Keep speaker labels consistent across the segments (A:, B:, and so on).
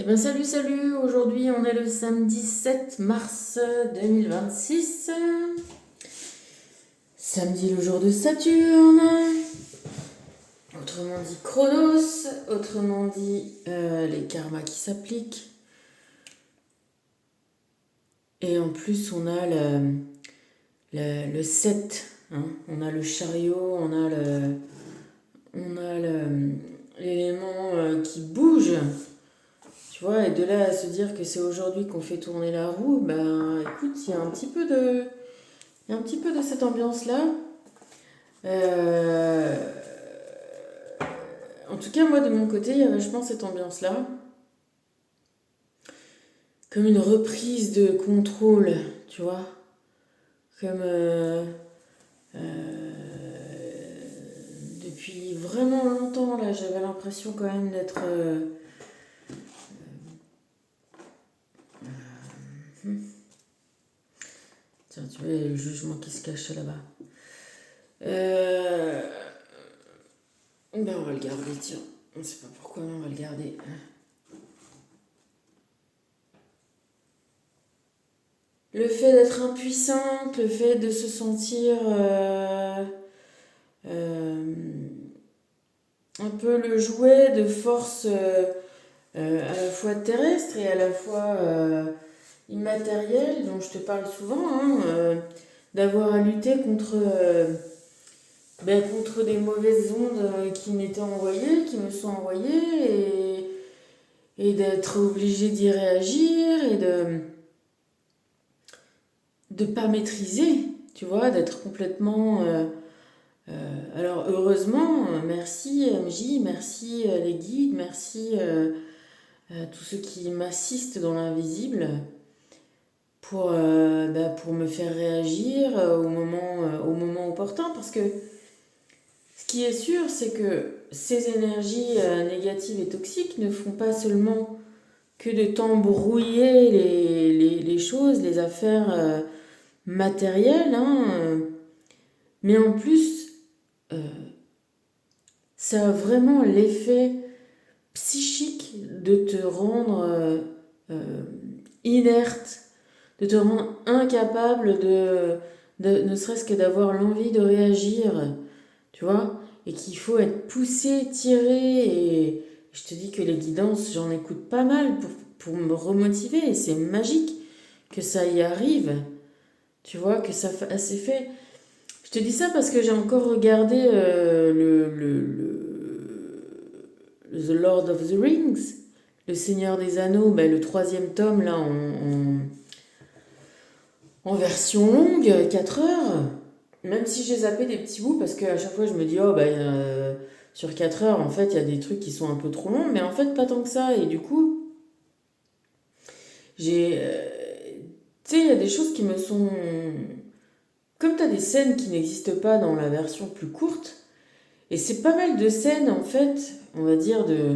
A: Eh ben salut, salut, aujourd'hui on est le samedi 7 mars 2026. Samedi le jour de Saturne, autrement dit Chronos, autrement dit les karmas qui s'appliquent. Et en plus on a le 7, hein. On a le chariot, l'élément qui bouge. Tu vois, et de là à se dire que c'est aujourd'hui qu'on fait tourner la roue, ben écoute, il y a un petit peu de cette ambiance-là. Euh, En tout cas, moi de mon côté, il y a vachement cette ambiance-là. Comme une reprise de contrôle, tu vois. Comme depuis vraiment longtemps, là, j'avais l'impression quand même d'être. Tiens, tu vois, il y a le jugement qui se cache là-bas. Euh, Ben, on va le garder, tiens. On ne sait pas pourquoi, mais on va le garder. Le fait d'être impuissante, le fait de se sentir euh, un peu le jouet de forces à la fois terrestres et à la fois immatérielles, dont je te parle souvent, hein, d'avoir à lutter contre des mauvaises ondes qui m'étaient envoyées, qui me sont envoyées, et d'être obligé d'y réagir et de pas maîtriser, tu vois, d'être complètement. Alors heureusement, merci MJ, merci les guides, merci tous ceux qui m'assistent dans l'invisible pour me faire réagir au moment opportun, parce que ce qui est sûr, c'est que ces énergies négatives et toxiques ne font pas seulement que de t'embrouiller les choses, les affaires matérielles, hein, mais en plus, euh, ça a vraiment l'effet psychique de te rendre euh, inerte, de te rendre incapable ne serait-ce que d'avoir l'envie de réagir, tu vois, et qu'il faut être poussé, tiré, et je te dis que les guidances, j'en écoute pas mal pour me remotiver, et c'est magique que ça y arrive, tu vois, que ça s'est fait. Je te dis ça parce que j'ai encore regardé The Lord of the Rings, Le Seigneur des Anneaux, ben, le troisième tome, là, en version longue, 4 heures. Même si j'ai zappé des petits bouts, parce qu'à chaque fois, je me dis, oh, ben, sur 4 heures, en fait, il y a des trucs qui sont un peu trop longs, mais en fait, pas tant que ça. Et du coup, j'ai. Tu sais, il y a des choses qui me sont. Comme tu as des scènes qui n'existent pas dans la version plus courte, et c'est pas mal de scènes, en fait, on va dire, euh,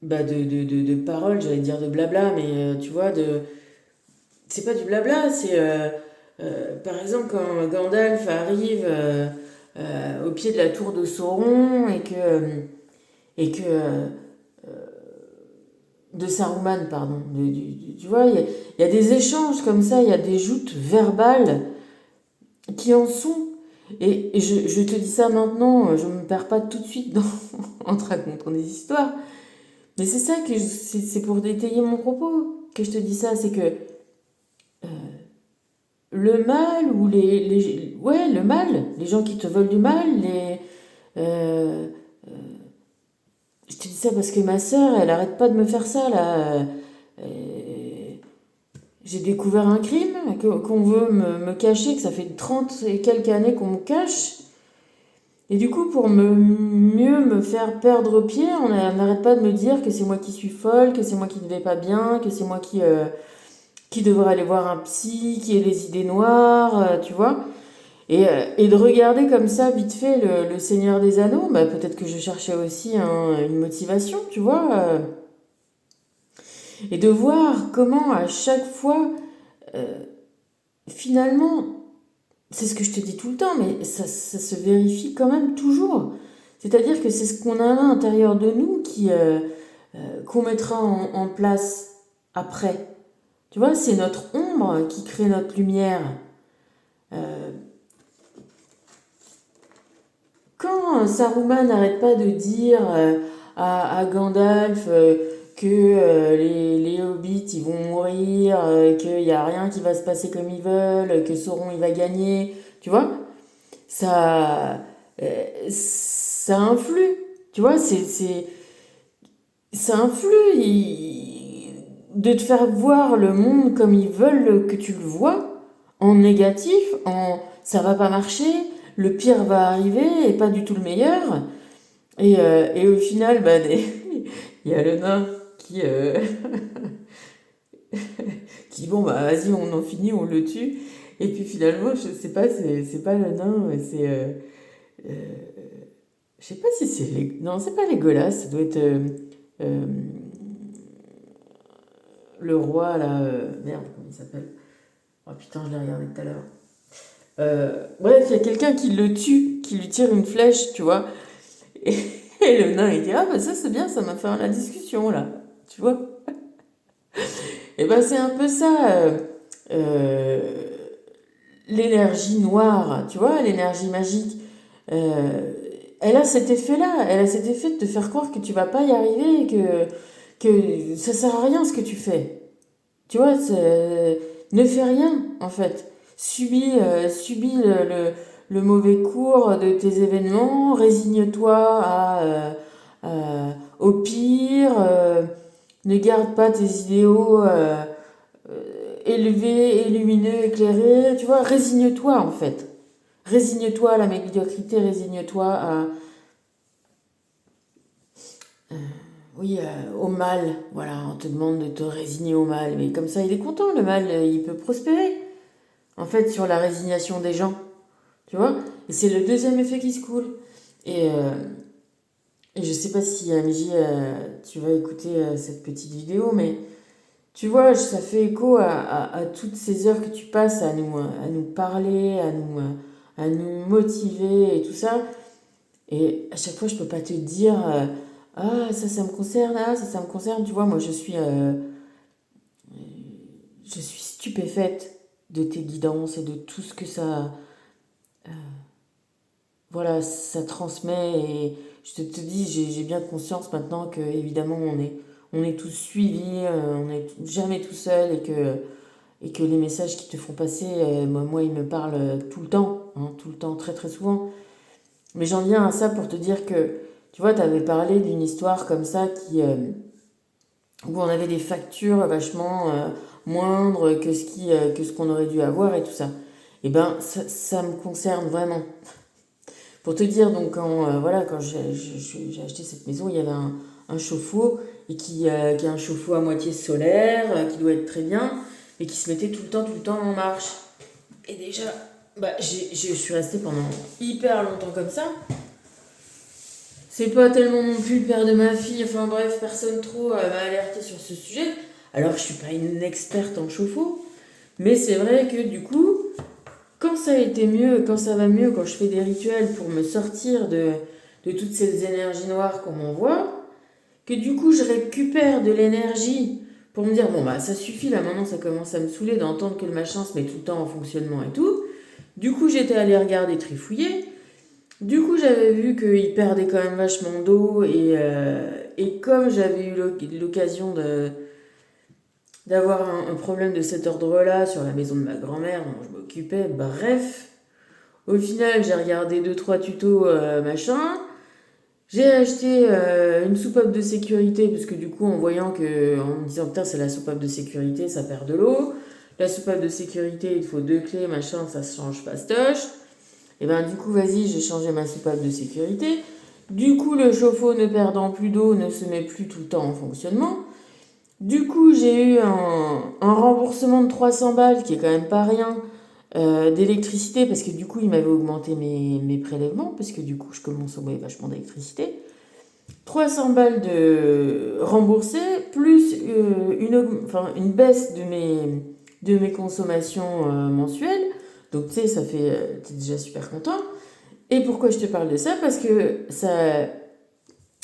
A: de paroles, j'allais dire de blabla, mais tu vois, c'est pas du blabla, c'est par exemple quand Gandalf arrive au pied de la tour de Sauron et que de Saruman, pardon, tu vois, il y a des échanges comme ça, il y a des joutes verbales qui en sont. Et je te dis ça maintenant, je ne me perds pas tout de suite en te racontant des histoires. Mais c'est ça que c'est pour détailler mon propos que je te dis ça, c'est que le mal ou ouais, le mal, les gens qui te veulent du mal, euh, je te dis ça parce que ma sœur, elle arrête pas de me faire ça là. Euh, j'ai découvert un crime qu'on veut me cacher, que ça fait 30 et quelques années qu'on me cache. Et du coup, pour mieux me faire perdre pied, on n'arrête pas de me dire que c'est moi qui suis folle, que c'est moi qui ne vais pas bien, que c'est moi qui devrait aller voir un psy, qui a les idées noires, tu vois. Et de regarder comme ça, vite fait, le Seigneur des Anneaux, bah, peut-être que je cherchais aussi une motivation, tu vois. Et de voir comment à chaque fois, euh, finalement, c'est ce que je te dis tout le temps, mais ça se vérifie quand même toujours. C'est-à-dire que c'est ce qu'on a à l'intérieur de nous qu'on mettra en place après. Tu vois, c'est notre ombre qui crée notre lumière. Euh, Quand Saruman n'arrête pas de dire à Gandalf que les hobbits ils vont mourir, qu'il n'y a rien qui va se passer comme ils veulent, que Sauron il va gagner, tu vois, ça, ça influe, tu vois, ça influe de te faire voir le monde comme ils veulent que tu le vois, en négatif, en ça va pas marcher, le pire va arriver et pas du tout le meilleur. Et au final, bah, il y a le nain qui bon, bah vas-y, on en finit, on le tue. Et puis finalement, je sais pas, c'est pas le nain, c'est. Euh, je sais pas si c'est. Non, c'est pas Legolas, ça doit être. Euh, le roi, là. Merde, comment il s'appelle? Oh putain, je l'ai regardé tout à l'heure. Bref, il y a quelqu'un qui le tue, qui lui tire une flèche, tu vois. Et, et le nain, il dit: ah, bah ça, c'est bien, ça m'a fait la discussion, là. Tu vois? Et ben, c'est un peu ça. Euh, L'énergie noire, tu vois, l'énergie magique. euh, Elle a cet effet-là. Elle a cet effet de te faire croire que tu vas pas y arriver, que ça sert à rien ce que tu fais. Tu vois, ne fais rien, en fait. Subis le mauvais cours de tes événements, résigne-toi au pire, ne garde pas tes idéaux élevés, et lumineux, éclairés, tu vois, résigne-toi, en fait. Résigne-toi à la médiocrité, résigne-toi oui, au mal. Voilà, on te demande de te résigner au mal. Mais comme ça, il est content, le mal, il peut prospérer. En fait, sur la résignation des gens. Tu vois? Et c'est le deuxième effet qui se coule. Et, euh, et je sais pas si, MJ, tu vas écouter cette petite vidéo, mais tu vois, ça fait écho à toutes ces heures que tu passes à nous parler, à nous motiver et tout ça. Et à chaque fois, je peux pas te dire ah, ça me concerne, ah, ça me concerne. Tu vois, moi, je suis stupéfaite de tes guidances et de tout ce que ça, voilà, ça transmet. Et te dis, j'ai bien conscience maintenant que, évidemment, on est tous suivis, on n'est jamais tout seul et que les messages qui te font passer, moi, ils me parlent tout le temps, hein, tout le temps, très très souvent. Mais j'en viens à ça pour te dire que, tu vois, tu avais parlé d'une histoire comme ça où on avait des factures vachement moindres que ce qu'on aurait dû avoir et tout ça. Et ben, ça me concerne vraiment. Pour te dire, donc, voilà, quand j'ai acheté cette maison, il y avait un chauffe-eau, et qui est un chauffe-eau à moitié solaire, qui doit être très bien, et qui se mettait tout le temps en marche. Et déjà, bah, je suis restée pendant hyper longtemps comme ça. C'est pas tellement non plus le père de ma fille, enfin bref, personne trop m'a alerté sur ce sujet. Alors je suis pas une experte en chauffe-eau, mais c'est vrai que du coup, quand ça a été mieux, quand ça va mieux, quand je fais des rituels pour me sortir de toutes ces énergies noires qu'on m'envoie, que du coup je récupère de l'énergie pour me dire bon bah ça suffit là maintenant ça commence à me saouler d'entendre que le machin se met tout le temps en fonctionnement et tout. Du coup j'étais allée regarder trifouiller. Du coup, j'avais vu qu'il perdait quand même vachement d'eau et comme j'avais eu l'occasion d'avoir un problème de cet ordre-là sur la maison de ma grand-mère dont je m'occupais, bref, au final, j'ai regardé deux trois tutos machin. J'ai acheté une soupape de sécurité parce que du coup, en voyant que, en me disant putain, c'est la soupape de sécurité, ça perd de l'eau. La soupape de sécurité, il faut deux clés, machin, ça se change fastoche. Et ben du coup, vas-y, j'ai changé ma soupape de sécurité. Du coup, le chauffe-eau ne perdant plus d'eau ne se met plus tout le temps en fonctionnement. Du coup, j'ai eu un remboursement de 300 balles, qui est quand même pas rien, d'électricité, parce que du coup, il m'avait augmenté mes prélèvements, parce que du coup, je consommais vachement d'électricité. 300 balles de remboursé, plus une baisse de mes consommations mensuelles. Donc, tu sais, ça fait. T'es déjà super content. Et pourquoi je te parle de ça? Parce que ça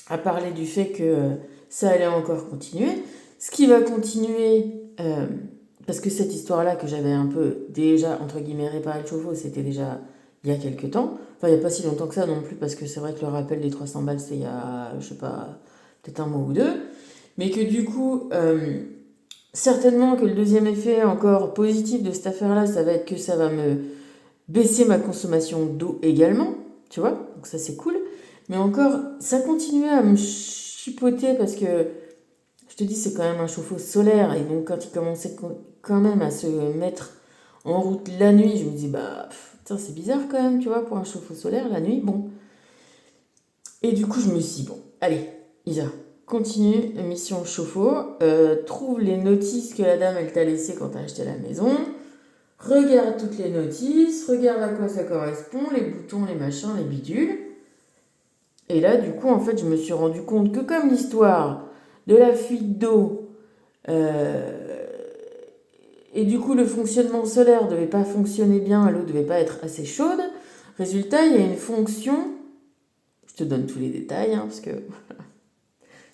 A: a parlé du fait que ça allait encore continuer. Ce qui va continuer, parce que cette histoire-là que j'avais un peu déjà, entre guillemets, réparé le chauffe-eau, c'était déjà il y a quelques temps. Enfin, il n'y a pas si longtemps que ça non plus, parce que c'est vrai que le rappel des 300 balles, c'était il y a, je sais pas, peut-être un mois ou deux. Mais que du coup, certainement que le deuxième effet encore positif de cette affaire-là, ça va être que ça va me baisser ma consommation d'eau également, tu vois, donc ça c'est cool. Mais encore, ça continuait à me chipoter parce que, je te dis, c'est quand même un chauffe-eau solaire. Et donc quand il commençait quand même à se mettre en route la nuit, je me dis, bah, tiens, c'est bizarre quand même, tu vois, pour un chauffe-eau solaire, la nuit, bon. Et du coup, je me suis dit, bon, allez, Isa, continue, mission chauffe-eau, trouve les notices que la dame, elle t'a laissées quand t'as acheté la maison, regarde toutes les notices, regarde à quoi ça correspond, les boutons, les machins, les bidules. Et là, du coup, en fait, je me suis rendu compte que comme l'histoire de la fuite d'eau, euh, et du coup, le fonctionnement solaire ne devait pas fonctionner bien, l'eau ne devait pas être assez chaude, résultat, il y a une fonction, je te donne tous les détails, hein, parce que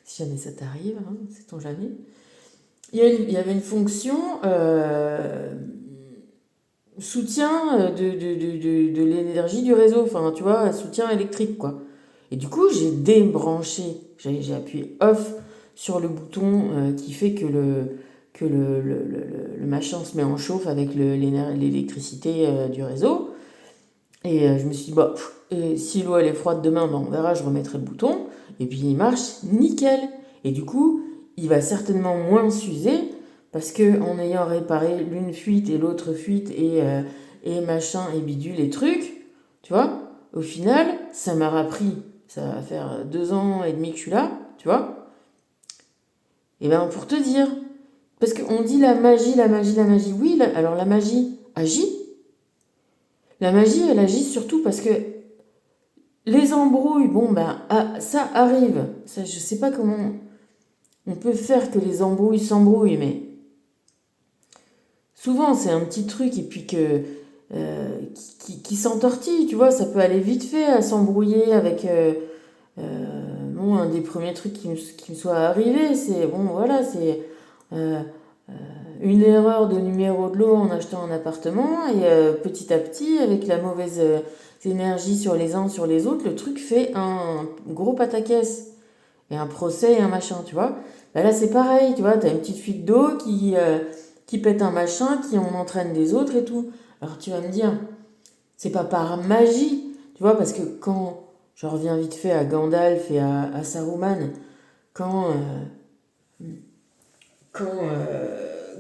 A: si jamais ça t'arrive, hein, c'est ton jamais. Il y avait une fonction soutien de l'énergie du réseau, enfin tu vois, soutien électrique quoi. Et du coup, j'ai débranché, j'ai appuyé off sur le bouton qui fait que le machin se met en chauffe avec l'électricité du réseau. Et je me suis dit, bah, et si l'eau elle est froide demain, ben, on verra, je remettrai le bouton. Et puis il marche nickel. Et du coup, il va certainement moins s'user parce que en ayant réparé l'une fuite et l'autre fuite et machin et bidule et trucs, tu vois, au final, ça m'a pris, ça va faire 2 ans et demi que je suis là, tu vois. Et ben pour te dire, parce qu'on dit la magie, la magie, la magie. Oui, alors la magie agit. La magie, elle agit surtout parce que les embrouilles, bon ben ça arrive. Ça, je sais pas comment on peut faire que les embrouilles s'embrouillent, mais souvent c'est un petit truc et puis que qui s'entortille, tu vois, ça peut aller vite fait à s'embrouiller avec bon, un des premiers trucs qui me soit arrivé, c'est bon voilà, c'est euh, une erreur de numéro de lot en achetant un appartement et petit à petit avec la mauvaise énergie sur les uns sur les autres, le truc fait un gros pataquès et un procès et un machin, tu vois. Bah là c'est pareil, tu vois, t'as une petite fuite d'eau qui pète un machin, qui en entraîne des autres et tout. Alors tu vas me dire, c'est pas par magie, tu vois, parce que quand je reviens vite fait à Gandalf et à Saruman, quand,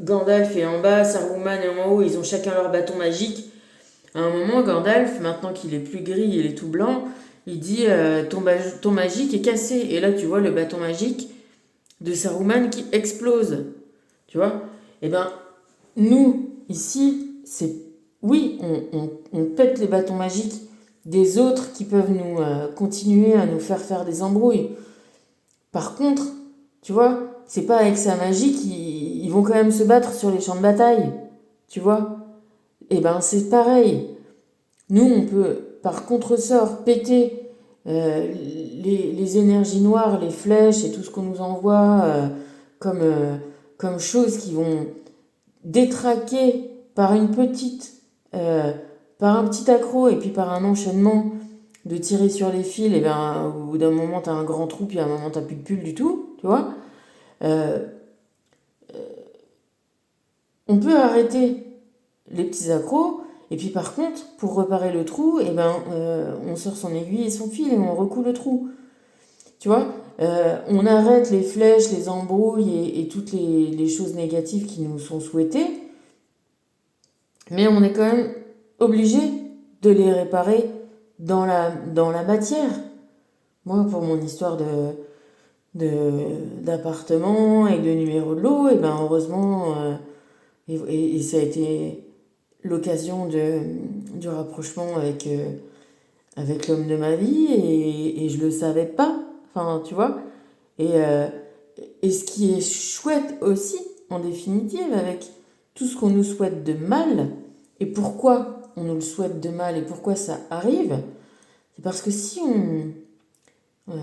A: Gandalf est en bas, Saruman est en haut, ils ont chacun leur bâton magique. À un moment, Gandalf, maintenant qu'il est plus gris, il est tout blanc, il dit ton magique est cassé. Et là, tu vois le bâton magique de Saruman qui explose. Tu vois. Eh ben, nous, ici, c'est. Oui, on pète les bâtons magiques des autres qui peuvent nous continuer à nous faire des embrouilles. Par contre, tu vois, c'est pas avec sa magie qu'ils vont quand même se battre sur les champs de bataille. Tu vois. Eh ben, c'est pareil. Nous, on peut, par contresort, péter les énergies noires, les flèches et tout ce qu'on nous envoie comme, comme choses qui vont détraquer par une petite, euh, par un petit accro et puis par un enchaînement de tirer sur les fils, et bien au bout d'un moment, tu as un grand trou, puis à un moment, tu n'as plus de pull du tout, tu vois. Euh, on peut arrêter les petits accros. Et puis par contre, pour réparer le trou, eh ben, on sort son aiguille et son fil et on recoule le trou. Tu vois, on arrête les flèches, les embrouilles et toutes les choses négatives qui nous sont souhaitées, mais on est quand même obligé de les réparer dans la matière. Moi, pour mon histoire d'appartement et de numéro de lot, et ben heureusement, et ça a été l'occasion du rapprochement avec l'homme de ma vie et je le savais pas. Enfin, tu vois. Et, et ce qui est chouette aussi, en définitive, avec tout ce qu'on nous souhaite de mal, et pourquoi on nous le souhaite de mal et pourquoi ça arrive, C'est parce que euh,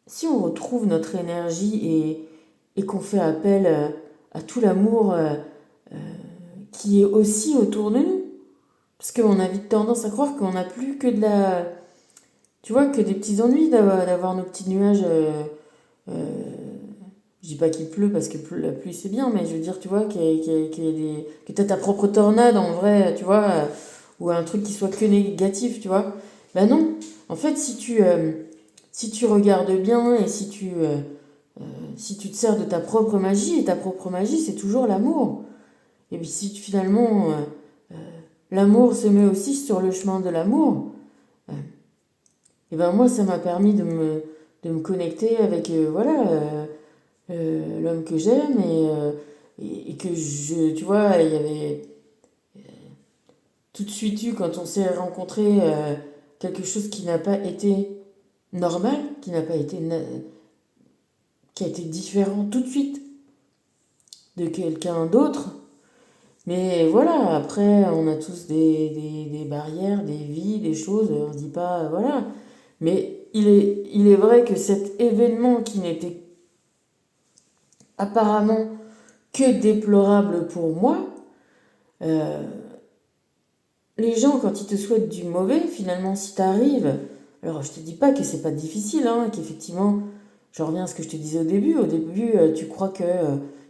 A: si on retrouve notre énergie et qu'on fait appel à tout l'amour euh, qui est aussi autour de nous, parce qu'on a vite tendance à croire qu'on n'a plus que de la... Tu vois, que des petits ennuis d'avoir nos petits nuages. Je dis pas qu'il pleut parce que la pluie c'est bien, mais je veux dire, tu vois, que t'as ta propre tornade en vrai, tu vois, ou un truc qui soit que négatif, tu vois. Ben non, en fait, si tu regardes bien et si tu te sers de ta propre magie, et ta propre magie c'est toujours l'amour. Et puis si finalement l'amour se met aussi sur le chemin de l'amour, et ben moi ça m'a permis de me connecter avec, voilà, l'homme que j'aime et que tu vois, il y avait tout de suite eu, quand on s'est rencontrés, quelque chose qui n'a pas été normal, qui a été différent tout de suite de quelqu'un d'autre. Mais voilà, après, on a tous des barrières, des vies, des choses, on se dit pas, voilà. Mais il est vrai que cet événement qui n'était apparemment que déplorable pour moi, euh, les gens, quand ils te souhaitent du mauvais, finalement, si t'arrives, alors je te dis pas que c'est pas difficile, hein, qu'effectivement, je reviens à ce que je te disais au début, tu crois que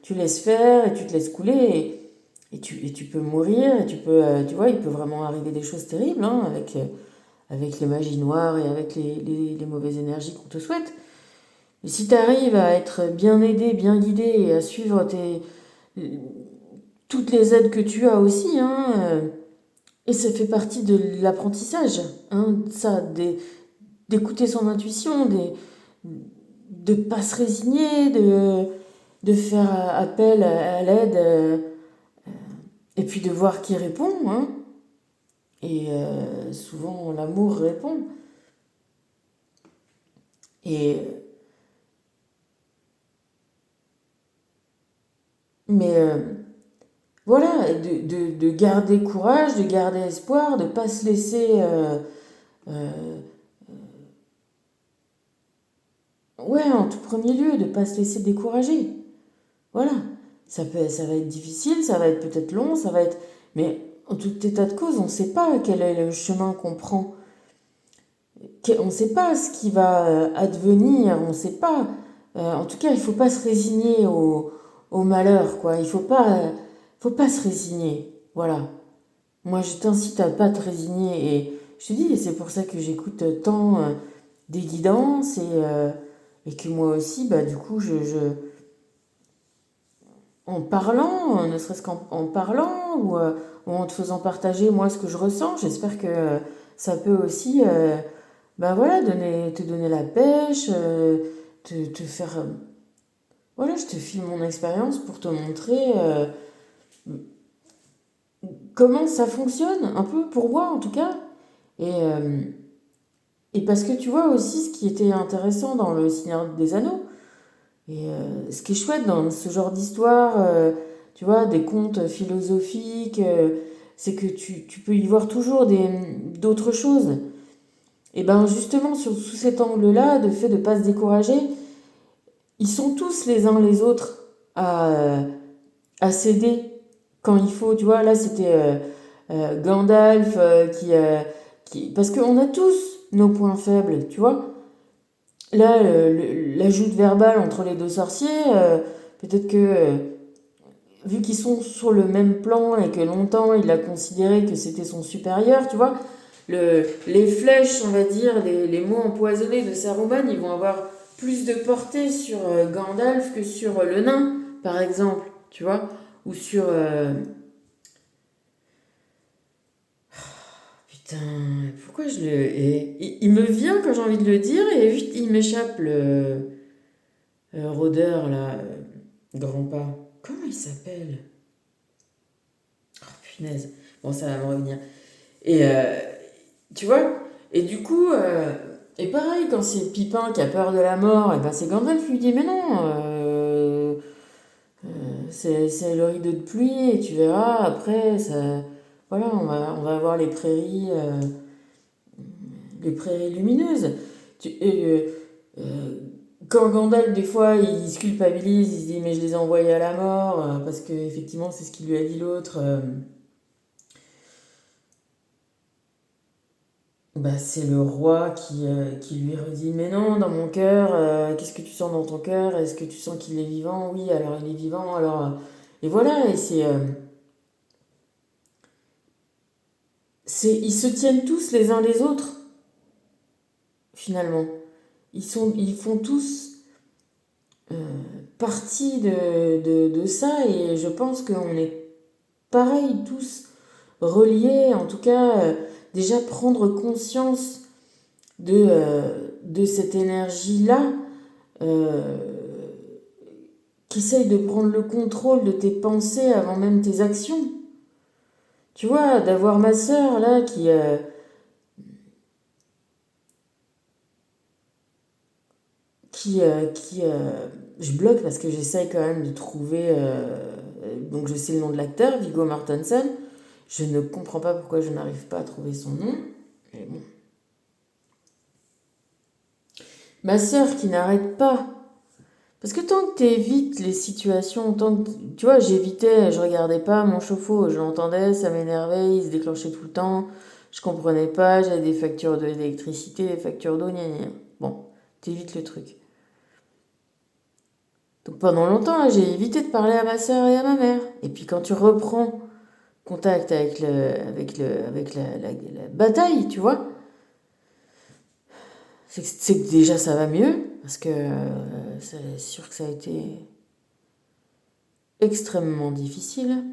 A: tu laisses faire et tu te laisses couler et tu peux mourir et tu peux, tu vois, il peut vraiment arriver des choses terribles, hein, avec les magies noires et avec les mauvaises énergies qu'on te souhaite. Mais si tu arrives à être bien aidé, bien guidé et à suivre toutes les aides que tu as aussi, hein, et ça fait partie de l'apprentissage, hein, ça, d'écouter son intuition, de ne pas se résigner, de faire appel à l'aide, et puis de voir qui répond, hein. Et souvent, l'amour répond. Et, mais voilà, de garder courage, de garder espoir, de ne pas se laisser... euh, ouais, en tout premier lieu, de ne pas se laisser décourager. Voilà. Ça va être difficile, ça va être peut-être long, ça va être... Mais en tout état de cause, on ne sait pas quel est le chemin qu'on prend. On ne sait pas ce qui va advenir, on ne sait pas. En tout cas, il ne faut pas se résigner au malheur, quoi. Il ne faut pas se résigner. Voilà. Moi, je t'incite à pas te résigner. Et je te dis, et c'est pour ça que j'écoute tant des guidances et que moi aussi, bah, du coup, en parlant, ne serait-ce qu'en parlant ou en te faisant partager moi ce que je ressens, j'espère que ça peut aussi bah voilà, te donner la pêche, te faire... voilà, je te file mon expérience pour te montrer comment ça fonctionne, un peu pour moi en tout cas. Et, euh, et parce que tu vois aussi ce qui était intéressant dans le Seigneur des Anneaux, et ce qui est chouette dans ce genre d'histoire, tu vois, des contes philosophiques, c'est que tu peux y voir toujours d'autres choses. Et ben justement, sous cet angle-là, de fait de ne pas se décourager, ils sont tous les uns les autres à céder quand il faut. Tu vois, là c'était Gandalf parce qu'on a tous nos points faibles, tu vois. Là, l'ajout verbal entre les deux sorciers, peut-être que vu qu'ils sont sur le même plan et que longtemps il a considéré que c'était son supérieur, tu vois, les flèches, on va dire, les mots empoisonnés de Saruman, ils vont avoir plus de portée sur Gandalf que sur le nain, par exemple, tu vois, ou sur... putain, pourquoi je le... il me vient quand j'ai envie de le dire et vite il m'échappe le rôdeur, là, grand pas. Comment il s'appelle? Oh, punaise. Bon, ça va me revenir. Et tu vois, et du coup, et pareil, quand c'est Pipin qui a peur de la mort, et ben c'est Gandalf qui lui dit, mais non, c'est le rideau de pluie, et tu verras, après, ça, voilà, on va avoir les prairies lumineuses. Tu- euh, euh, Quand Gandalf, des fois, il se culpabilise, il se dit mais je les ai envoyés à la mort, parce que effectivement c'est ce qu'il lui a dit l'autre. Bah, c'est le roi qui lui redit mais non, dans mon cœur, qu'est-ce que tu sens dans ton cœur? Est-ce que tu sens qu'il est vivant? Oui, alors il est vivant, alors. Et voilà, et ils se tiennent tous les uns les autres, finalement. Ils font tous euh, partie de ça, et je pense qu'on est pareil, tous reliés, en tout cas, déjà prendre conscience de cette énergie-là, euh, qui essaye de prendre le contrôle de tes pensées avant même tes actions. Tu vois, d'avoir ma sœur là je bloque parce que j'essaye quand même de trouver. Donc je sais le nom de l'acteur, Viggo Mortensen. Je ne comprends pas pourquoi je n'arrive pas à trouver son nom. Mais bon. Ma sœur qui n'arrête pas. Parce que tant que tu évites les situations, tant que, tu vois, j'évitais, je regardais pas mon chauffe-eau, je l'entendais, ça m'énervait, il se déclenchait tout le temps, je comprenais pas, j'avais des factures d'électricité, des factures d'eau, gna gna. Bon, t'évites le truc. Donc pendant longtemps, là, j'ai évité de parler à ma sœur et à ma mère. Et puis quand tu reprends contact avec la bataille, tu vois, c'est que déjà ça va mieux, parce que c'est sûr que ça a été extrêmement difficile.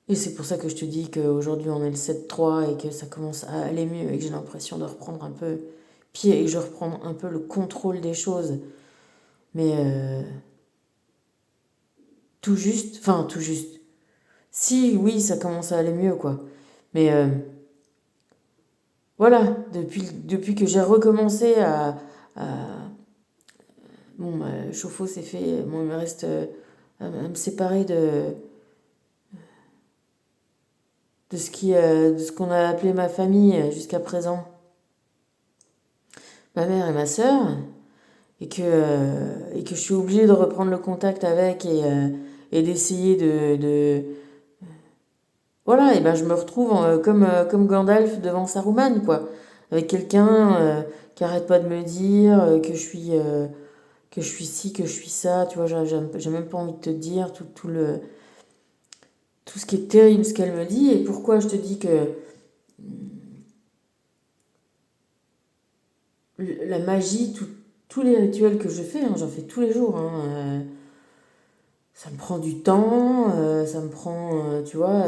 A: Et c'est pour ça que je te dis qu'aujourd'hui on est le 7-3 et que ça commence à aller mieux et que j'ai l'impression de reprendre un peu pied et que je reprends un peu le contrôle des choses. Mais tout juste, enfin tout juste. Si, oui, ça commence à aller mieux, quoi. Mais voilà, depuis que j'ai recommencé à- bon, chauffe-eau c'est fait. Bon, il me reste à me séparer de ce qu'on a appelé ma famille jusqu'à présent. Ma mère et ma sœur. Et que je suis obligée de reprendre le contact avec et d'essayer Voilà, et ben je me retrouve comme Gandalf devant Saruman, quoi. Avec quelqu'un qui arrête pas de me dire que je suis ci, que je suis ça, tu vois, j'ai même pas envie de te dire tout ce qui est terrible, ce qu'elle me dit, et pourquoi je te dis que la magie, tous les rituels que je fais, hein, j'en fais tous les jours, hein, ça me prend du temps, ça me prend, tu vois,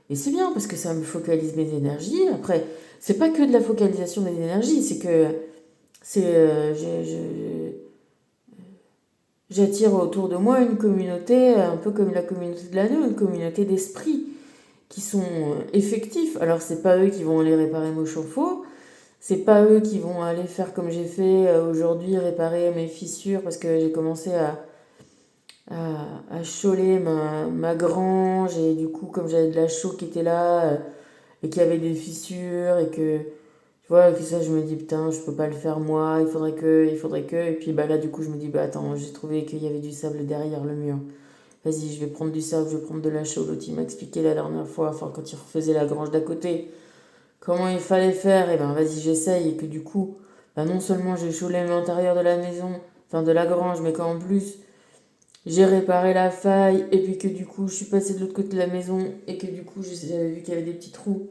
A: et c'est bien parce que ça me focalise mes énergies. Après, c'est pas que de la focalisation des énergies, c'est que j'attire autour de moi une communauté, un peu comme la communauté de l'anneau, une communauté d'esprits qui sont effectifs. Alors, c'est pas eux qui vont aller réparer mon chauffe-eau, c'est pas eux qui vont aller faire comme j'ai fait aujourd'hui, réparer mes fissures parce que j'ai commencé à choler ma grange et du coup comme j'avais de la chaux qui était là et qu'il y avait des fissures et que tu vois que ça je me dis putain je peux pas le faire moi il faudrait que et puis bah là du coup je me dis bah attends j'ai trouvé qu'il y avait du sable derrière le mur, vas-y je vais prendre du sable, je vais prendre de la chaux. L'autre il m'a expliqué la dernière fois, enfin quand il refaisait la grange d'à côté comment il fallait faire, et ben vas-y j'essaye et que du coup bah non seulement j'ai cholé l'intérieur de la maison, enfin de la grange, mais qu'en plus j'ai réparé la faille et puis que du coup je suis passée de l'autre côté de la maison et que du coup j'avais vu qu'il y avait des petits trous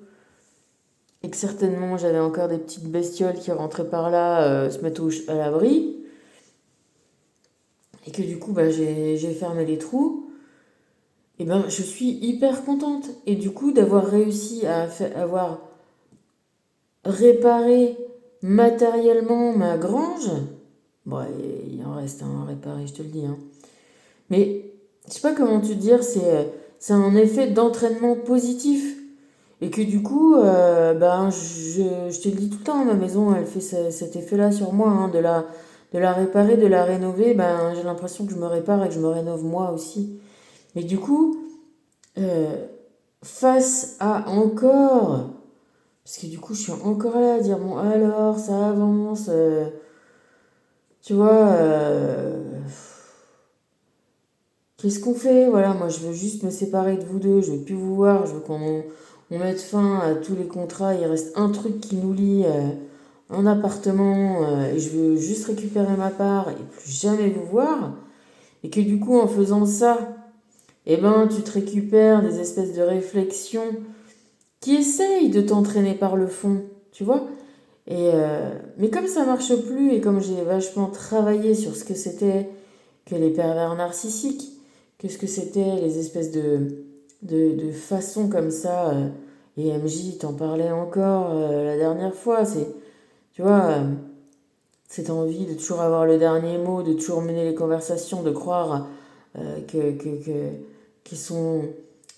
A: et que certainement j'avais encore des petites bestioles qui rentraient par là se mettre à l'abri et que du coup bah, j'ai fermé les trous, et ben je suis hyper contente et du coup d'avoir réussi avoir réparé matériellement ma grange. Bon, il en reste à réparer, je te le dis, hein. Mais je sais pas comment te dire, c'est un effet d'entraînement positif. Et que du coup, ben, je te le dis tout le temps, ma maison, elle fait cet effet-là sur moi, hein, de la réparer, de la rénover. Ben, j'ai l'impression que je me répare et que je me rénove moi aussi. Mais du coup, euh, face à encore, parce que du coup je suis encore là à dire bon alors ça avance, tu vois, qu'est-ce qu'on fait? Voilà, moi je veux juste me séparer de vous deux, je veux plus vous voir, je veux qu'on mette fin à tous les contrats, il reste un truc qui nous lie, un appartement, et je veux juste récupérer ma part et plus jamais vous voir, et que du coup en faisant ça, eh ben tu te récupères des espèces de réflexions qui essayent de t'entraîner par le fond, tu vois? Mais comme ça marche plus et comme j'ai vachement travaillé sur ce que c'était que les pervers narcissiques, que ce que c'était les espèces de façons comme ça, et MJ t'en parlait encore la dernière fois, c'est, tu vois, cette envie de toujours avoir le dernier mot, de toujours mener les conversations, de croire qu'ils sont...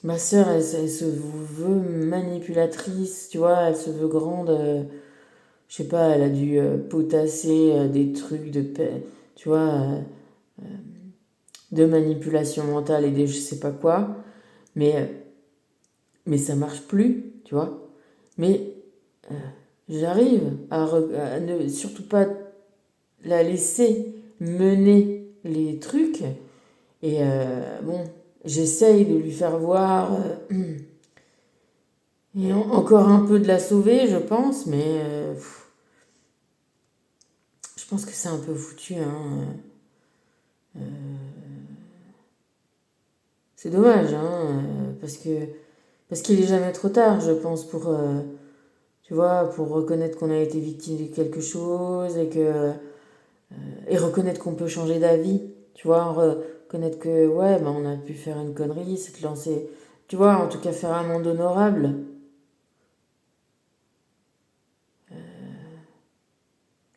A: Ma sœur, elle se veut manipulatrice, tu vois, elle se veut grande. Je sais pas, elle a dû potasser des trucs tu vois, de manipulation mentale et des je sais pas quoi. Mais, euh, mais ça marche plus, tu vois. Mais euh, j'arrive à ne surtout pas la laisser mener les trucs. Et bon, j'essaye de lui faire voir et encore un peu de la sauver, je pense, mais je pense que c'est un peu foutu, hein. C'est dommage, hein, parce qu'il est jamais trop tard, je pense, pour tu vois, pour reconnaître qu'on a été victime de quelque chose et reconnaître qu'on peut changer d'avis, tu vois, reconnaître que ouais, ben on a pu faire une connerie, c'est te lancer, tu vois, en tout cas faire un monde honorable.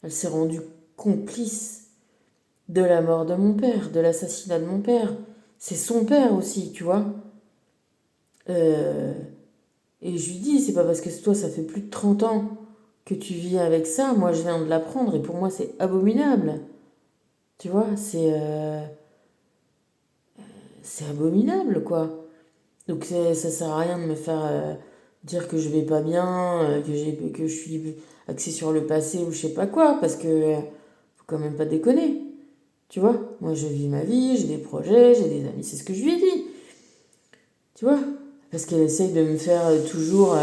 A: Elle s'est rendue complice de la mort de mon père, de l'assassinat de mon père. C'est son père aussi, tu vois. Euh, et je lui dis, c'est pas parce que toi, ça fait plus de 30 ans que tu vis avec ça. Moi, je viens de l'apprendre et pour moi, c'est abominable. Tu vois, c'est abominable, quoi. Donc, ça sert à rien de me faire dire que je vais pas bien, que je suis axée sur le passé ou je sais pas quoi, parce que faut quand même pas déconner. Tu vois, moi, je vis ma vie, j'ai des projets, j'ai des amis, c'est ce que je lui ai dit. Tu vois? Parce qu'elle essaye de me faire toujours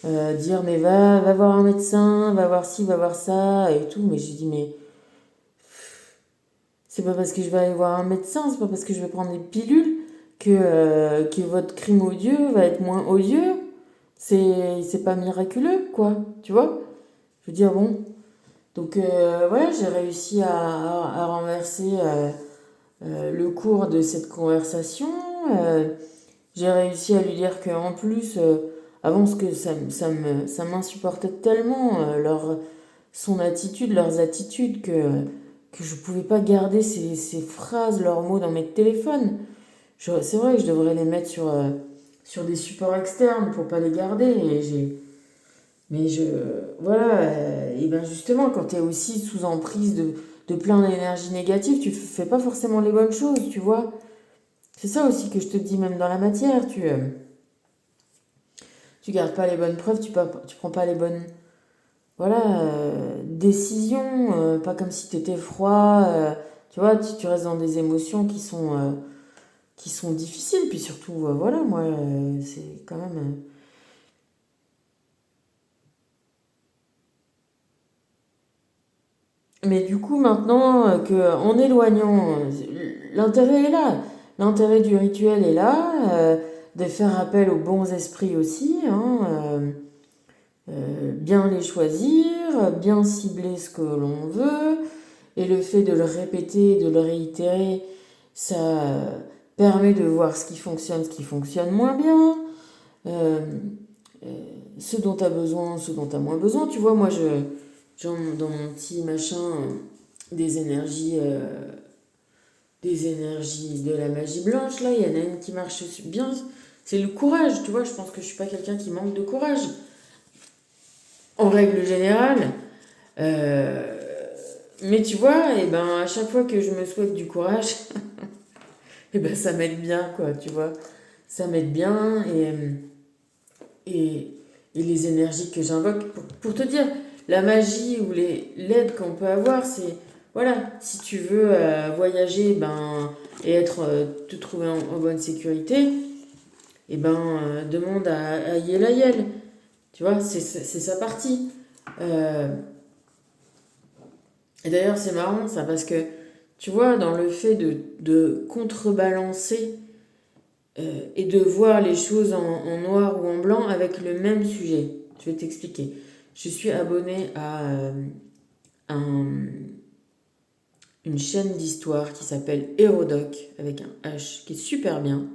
A: dire mais va voir un médecin, va voir ci, va voir ça et tout. Mais j'ai dit mais c'est pas parce que je vais aller voir un médecin, c'est pas parce que je vais prendre des pilules que votre crime odieux va être moins odieux. C'est pas miraculeux, quoi. Tu vois? Je veux dire, bon. Donc voilà, j'ai réussi à renverser le cours de cette conversation. Euh, J'ai réussi à lui dire qu'en plus, avant, ce que ça m'insupportait tellement, son attitude, leurs attitudes, que je pouvais pas garder ces phrases, leurs mots dans mes téléphones. C'est vrai que je devrais les mettre sur des supports externes pour pas les garder. Mais voilà, et bien justement, quand tu es aussi sous emprise de plein d'énergie négative, tu fais pas forcément les bonnes choses, tu vois. C'est ça aussi que je te dis, même dans la matière, tu gardes pas les bonnes preuves, tu prends pas les bonnes voilà, décisions, pas comme si tu étais froid, tu vois, tu restes dans des émotions qui sont difficiles, puis surtout, voilà, moi, c'est quand même... Mais du coup, maintenant en éloignant, l'intérêt est là, l'intérêt du rituel est là, de faire appel aux bons esprits aussi, hein, bien les choisir, bien cibler ce que l'on veut, et le fait de le répéter, de le réitérer, ça permet de voir ce qui fonctionne moins bien, euh, euh, ce dont tu as besoin, ce dont tu as moins besoin. Tu vois, moi, dans mon petit machin, des énergies de la magie blanche, là, il y en a une qui marche bien. C'est le courage, tu vois, je pense que je suis pas quelqu'un qui manque de courage. En règle générale, Euh, mais tu vois, et ben à chaque fois que je me souhaite du courage, et ben ça m'aide bien, quoi, tu vois. ça m'aide bien et, et les énergies que j'invoque. Pour te dire, la magie ou l'aide qu'on peut avoir, c'est, voilà, si tu veux voyager et te trouver en bonne sécurité, et demande à Yel. Tu vois, c'est sa partie. Euh, et d'ailleurs, c'est marrant ça, parce que, tu vois, dans le fait de contrebalancer et de voir les choses en noir ou en blanc avec le même sujet. Je vais t'expliquer. Je suis abonnée à une chaîne d'histoire qui s'appelle Hérodoc, avec un H, qui est super bien.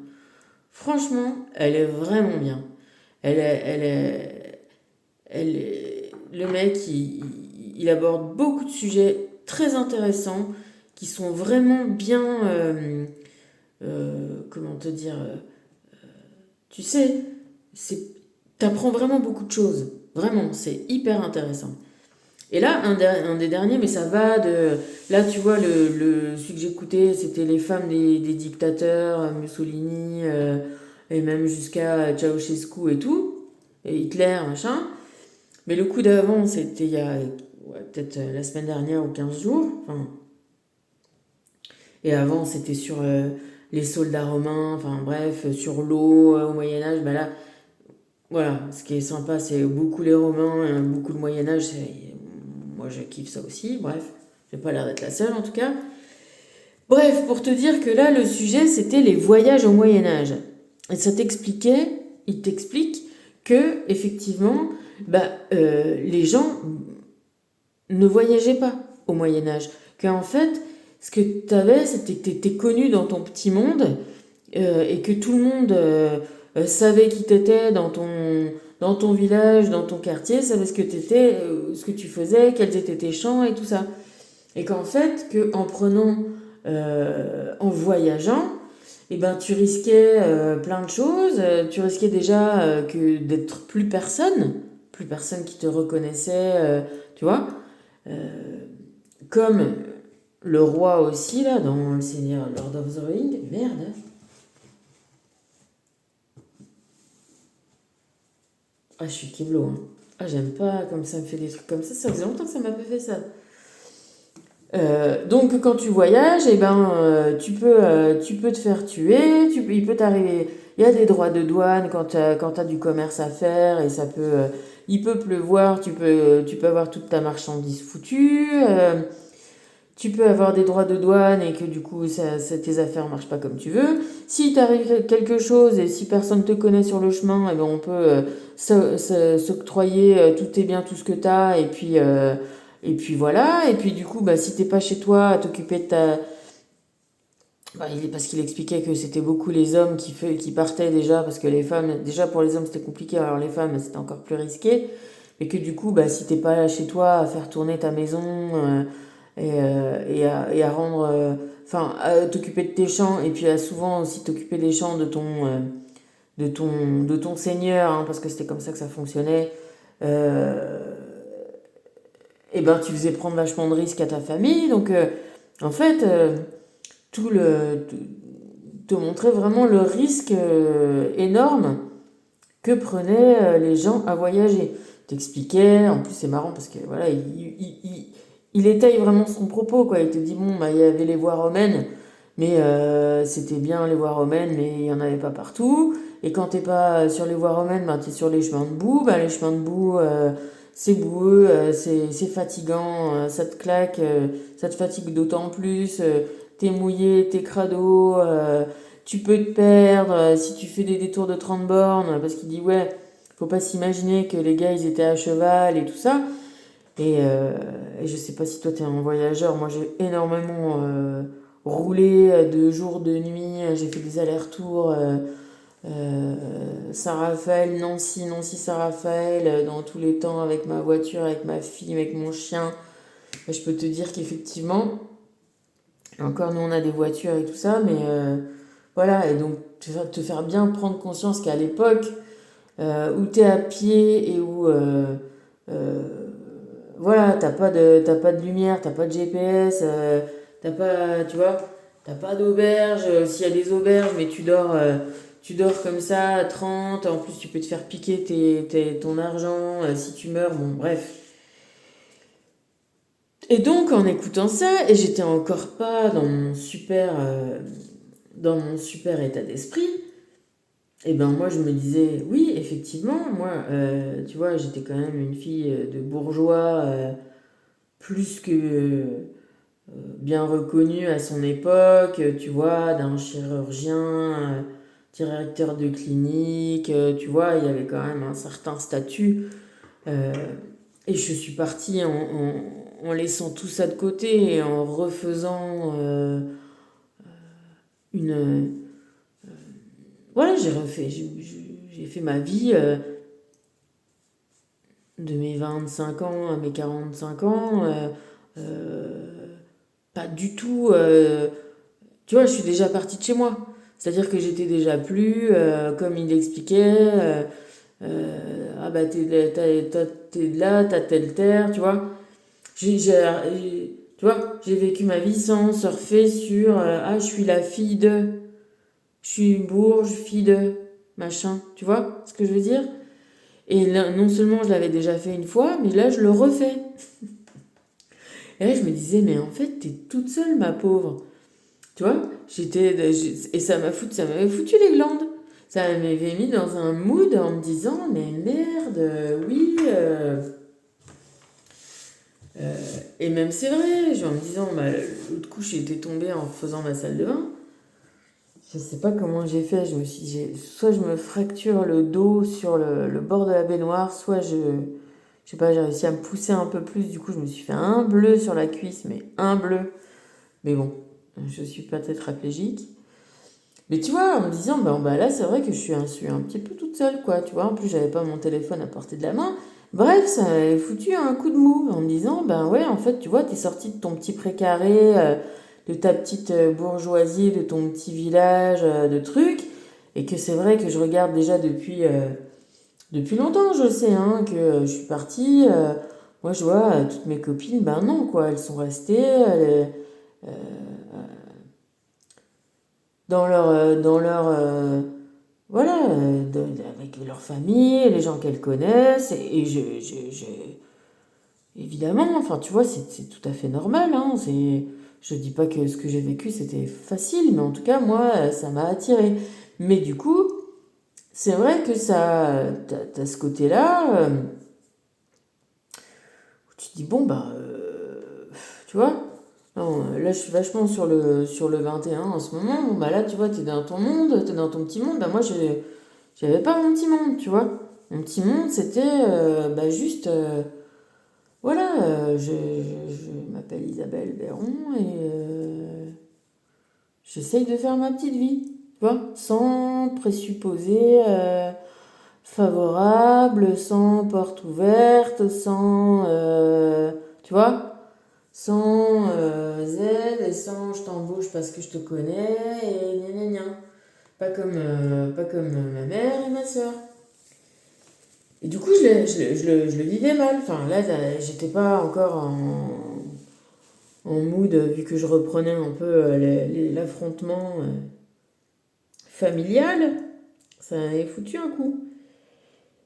A: Franchement, elle est vraiment bien. Le mec, il aborde beaucoup de sujets très intéressants qui sont vraiment bien, comment te dire, tu sais, t'apprends vraiment beaucoup de choses. Vraiment, c'est hyper intéressant. Et là, un des derniers, mais ça va de... Là, tu vois, celui que j'écoutais, c'était les femmes des dictateurs, Mussolini, et même jusqu'à Ceausescu et tout, et Hitler, machin. Mais le coup d'avant, c'était il y a peut-être la semaine dernière ou 15 jours. Enfin, et avant, c'était sur les soldats romains, enfin bref, sur l'eau au Moyen-Âge. Bah là, voilà, ce qui est sympa, c'est beaucoup les Romains, beaucoup le Moyen-Âge. Moi, je kiffe ça aussi. Bref, j'ai pas l'air d'être la seule en tout cas. Bref, pour te dire que là, le sujet, c'était les voyages au Moyen-Âge. Et il t'explique que, effectivement, les gens ne voyageaient pas au Moyen-Âge. Qu'en fait, ce que tu avais, c'était que tu étais connu dans ton petit monde et que tout le monde savait qui tu étais dans ton village, dans ton quartier, savait ce que tu étais, ce que tu faisais, quels étaient tes chants et tout ça. Et qu'en fait, en voyageant, tu risquais plein de choses. Tu risquais déjà d'être plus personne qui te reconnaissait, tu vois. Euh, Comme le roi aussi, là, dans le Seigneur Lord of the Rings. Merde. Ah, je suis kiblo, hein. Ah, j'aime pas comme ça me fait des trucs comme ça. Ça faisait longtemps que ça m'a pas fait ça. Donc quand tu voyages, tu peux te faire tuer, il peut t'arriver, il y a des droits de douane quand t'as du commerce à faire et il peut pleuvoir, tu peux avoir toute ta marchandise foutue, tu peux avoir des droits de douane et que du coup tes affaires marchent pas comme tu veux. Si t'arrive quelque chose et si personne te connaît sur le chemin, on peut s'octroyer tous tes biens, tout ce que t'as et puis voilà, et puis du coup, si t'es pas chez toi à t'occuper de ta... parce qu'il expliquait que c'était beaucoup les hommes qui partaient déjà, parce que les femmes, déjà pour les hommes c'était compliqué, alors les femmes c'était encore plus risqué, et que du coup, si t'es pas chez toi à faire tourner ta maison et à rendre... Enfin, à t'occuper de tes champs, et puis à souvent aussi t'occuper des champs de ton seigneur, hein, parce que c'était comme ça que ça fonctionnait, euh, tu faisais prendre vachement de risques à ta famille. Donc, en fait, tout le, te montrait vraiment le risque énorme que prenaient les gens à voyager. T'expliquais, en plus c'est marrant parce que voilà, il étaye vraiment son propos, quoi. Il te dit, bon, il y avait les voies romaines, mais c'était bien les voies romaines, mais il n'y en avait pas partout. Et quand t'es pas sur les voies romaines, t'es sur les chemins de boue. Les chemins de boue, c'est boueux, c'est fatigant, ça te claque, ça te fatigue d'autant plus. T'es mouillé, t'es crado, tu peux te perdre si tu fais des détours de 30 bornes, parce qu'il dit, ouais, faut pas s'imaginer que les gars, ils étaient à cheval et tout ça. Et je sais pas si toi t'es un voyageur, moi j'ai énormément roulé de jour, de nuit, j'ai fait des allers-retours Saint-Raphaël, Nancy, Nancy-Saint-Raphaël, dans tous les temps avec ma voiture, avec ma fille, avec mon chien. Je peux te dire qu'effectivement, encore nous on a des voitures et tout ça, mais voilà, et donc te faire bien prendre conscience qu'à l'époque où t'es à pied et où voilà, t'as pas de lumière, t'as pas de GPS, t'as pas, tu vois, t'as pas d'auberge, s'il y a des auberges, mais tu dors comme ça, 30, en plus tu peux te faire piquer ton argent si tu meurs, bon bref. Et donc en écoutant ça, et j'étais encore pas dans mon super état d'esprit, et ben moi je me disais, oui effectivement, moi, tu vois, j'étais quand même une fille de bourgeois, plus que bien reconnue à son époque, tu vois, d'un chirurgien, directeur de clinique, tu vois, il y avait quand même un certain statut. euh, et je suis partie en laissant tout ça de côté et en refaisant une... Voilà, j'ai fait ma vie de mes 25 ans à mes 45 ans. Euh, Pas du tout... tu vois, je suis déjà partie de chez moi. C'est-à-dire que j'étais déjà plus, comme il l'expliquait, ah bah t'es de là, t'as telle terre, tu vois. Tu vois, j'ai vécu ma vie sans surfer sur, ah je suis la fille de, je suis une bourge, fille de, machin, tu vois ce que je veux dire? Et là, non seulement je l'avais déjà fait une fois, mais là je le refais. Et là je me disais, mais en fait t'es toute seule ma pauvre. Tu vois, et ça m'avait foutu les glandes. Ça m'avait mis dans un mood en me disant, mais merde, oui. Et même c'est vrai, genre en me disant, bah, l'autre coup j'étais tombée en faisant ma salle de bain. Je sais pas comment j'ai fait, soit je me fracture le dos sur le bord de la baignoire, soit je sais pas, j'ai réussi à me pousser un peu plus, du coup je me suis fait un bleu sur la cuisse, mais un bleu. Mais bon, je suis pas tétraplégique. Mais tu vois, en me disant, bah là, c'est vrai que suis un petit peu toute seule, quoi. Tu vois, en plus, j'avais pas mon téléphone à portée de la main. Bref, ça m'avait foutu un coup de mou en me disant, ben ouais, en fait, tu vois, t'es sorti de ton petit précaré, de ta petite bourgeoisie, de ton petit village, de trucs. Et que c'est vrai que je regarde déjà depuis longtemps, je sais, hein, que je suis partie. Moi, je vois toutes mes copines, ben non, quoi. Elles sont restées. Dans leur voilà, avec leur famille, les gens qu'elles connaissent, et évidemment, enfin, tu vois, c'est tout à fait normal, hein, je dis pas que ce que j'ai vécu c'était facile, mais en tout cas, moi, ça m'a attiré. Mais du coup, c'est vrai que t'as ce côté-là, où tu te dis, bon, bah, tu vois, non, là, je suis vachement sur le 21 en ce moment, bon, bah là, tu vois, t'es dans ton monde, t'es dans ton petit monde, bah moi, j'avais pas mon petit monde, tu vois. Mon petit monde, c'était bah, juste, voilà, je m'appelle Isabelle Béron et j'essaye de faire ma petite vie, tu vois, sans présupposés favorables, sans porte ouverte, sans, tu vois, sans aide et sans je t'embauche parce que je te connais et gna gna gna. Pas comme ma mère et ma soeur. Et du coup, je le vivais mal. Enfin, là, j'étais pas encore en mood, vu que je reprenais un peu l'affrontement familial. Ça avait foutu un coup.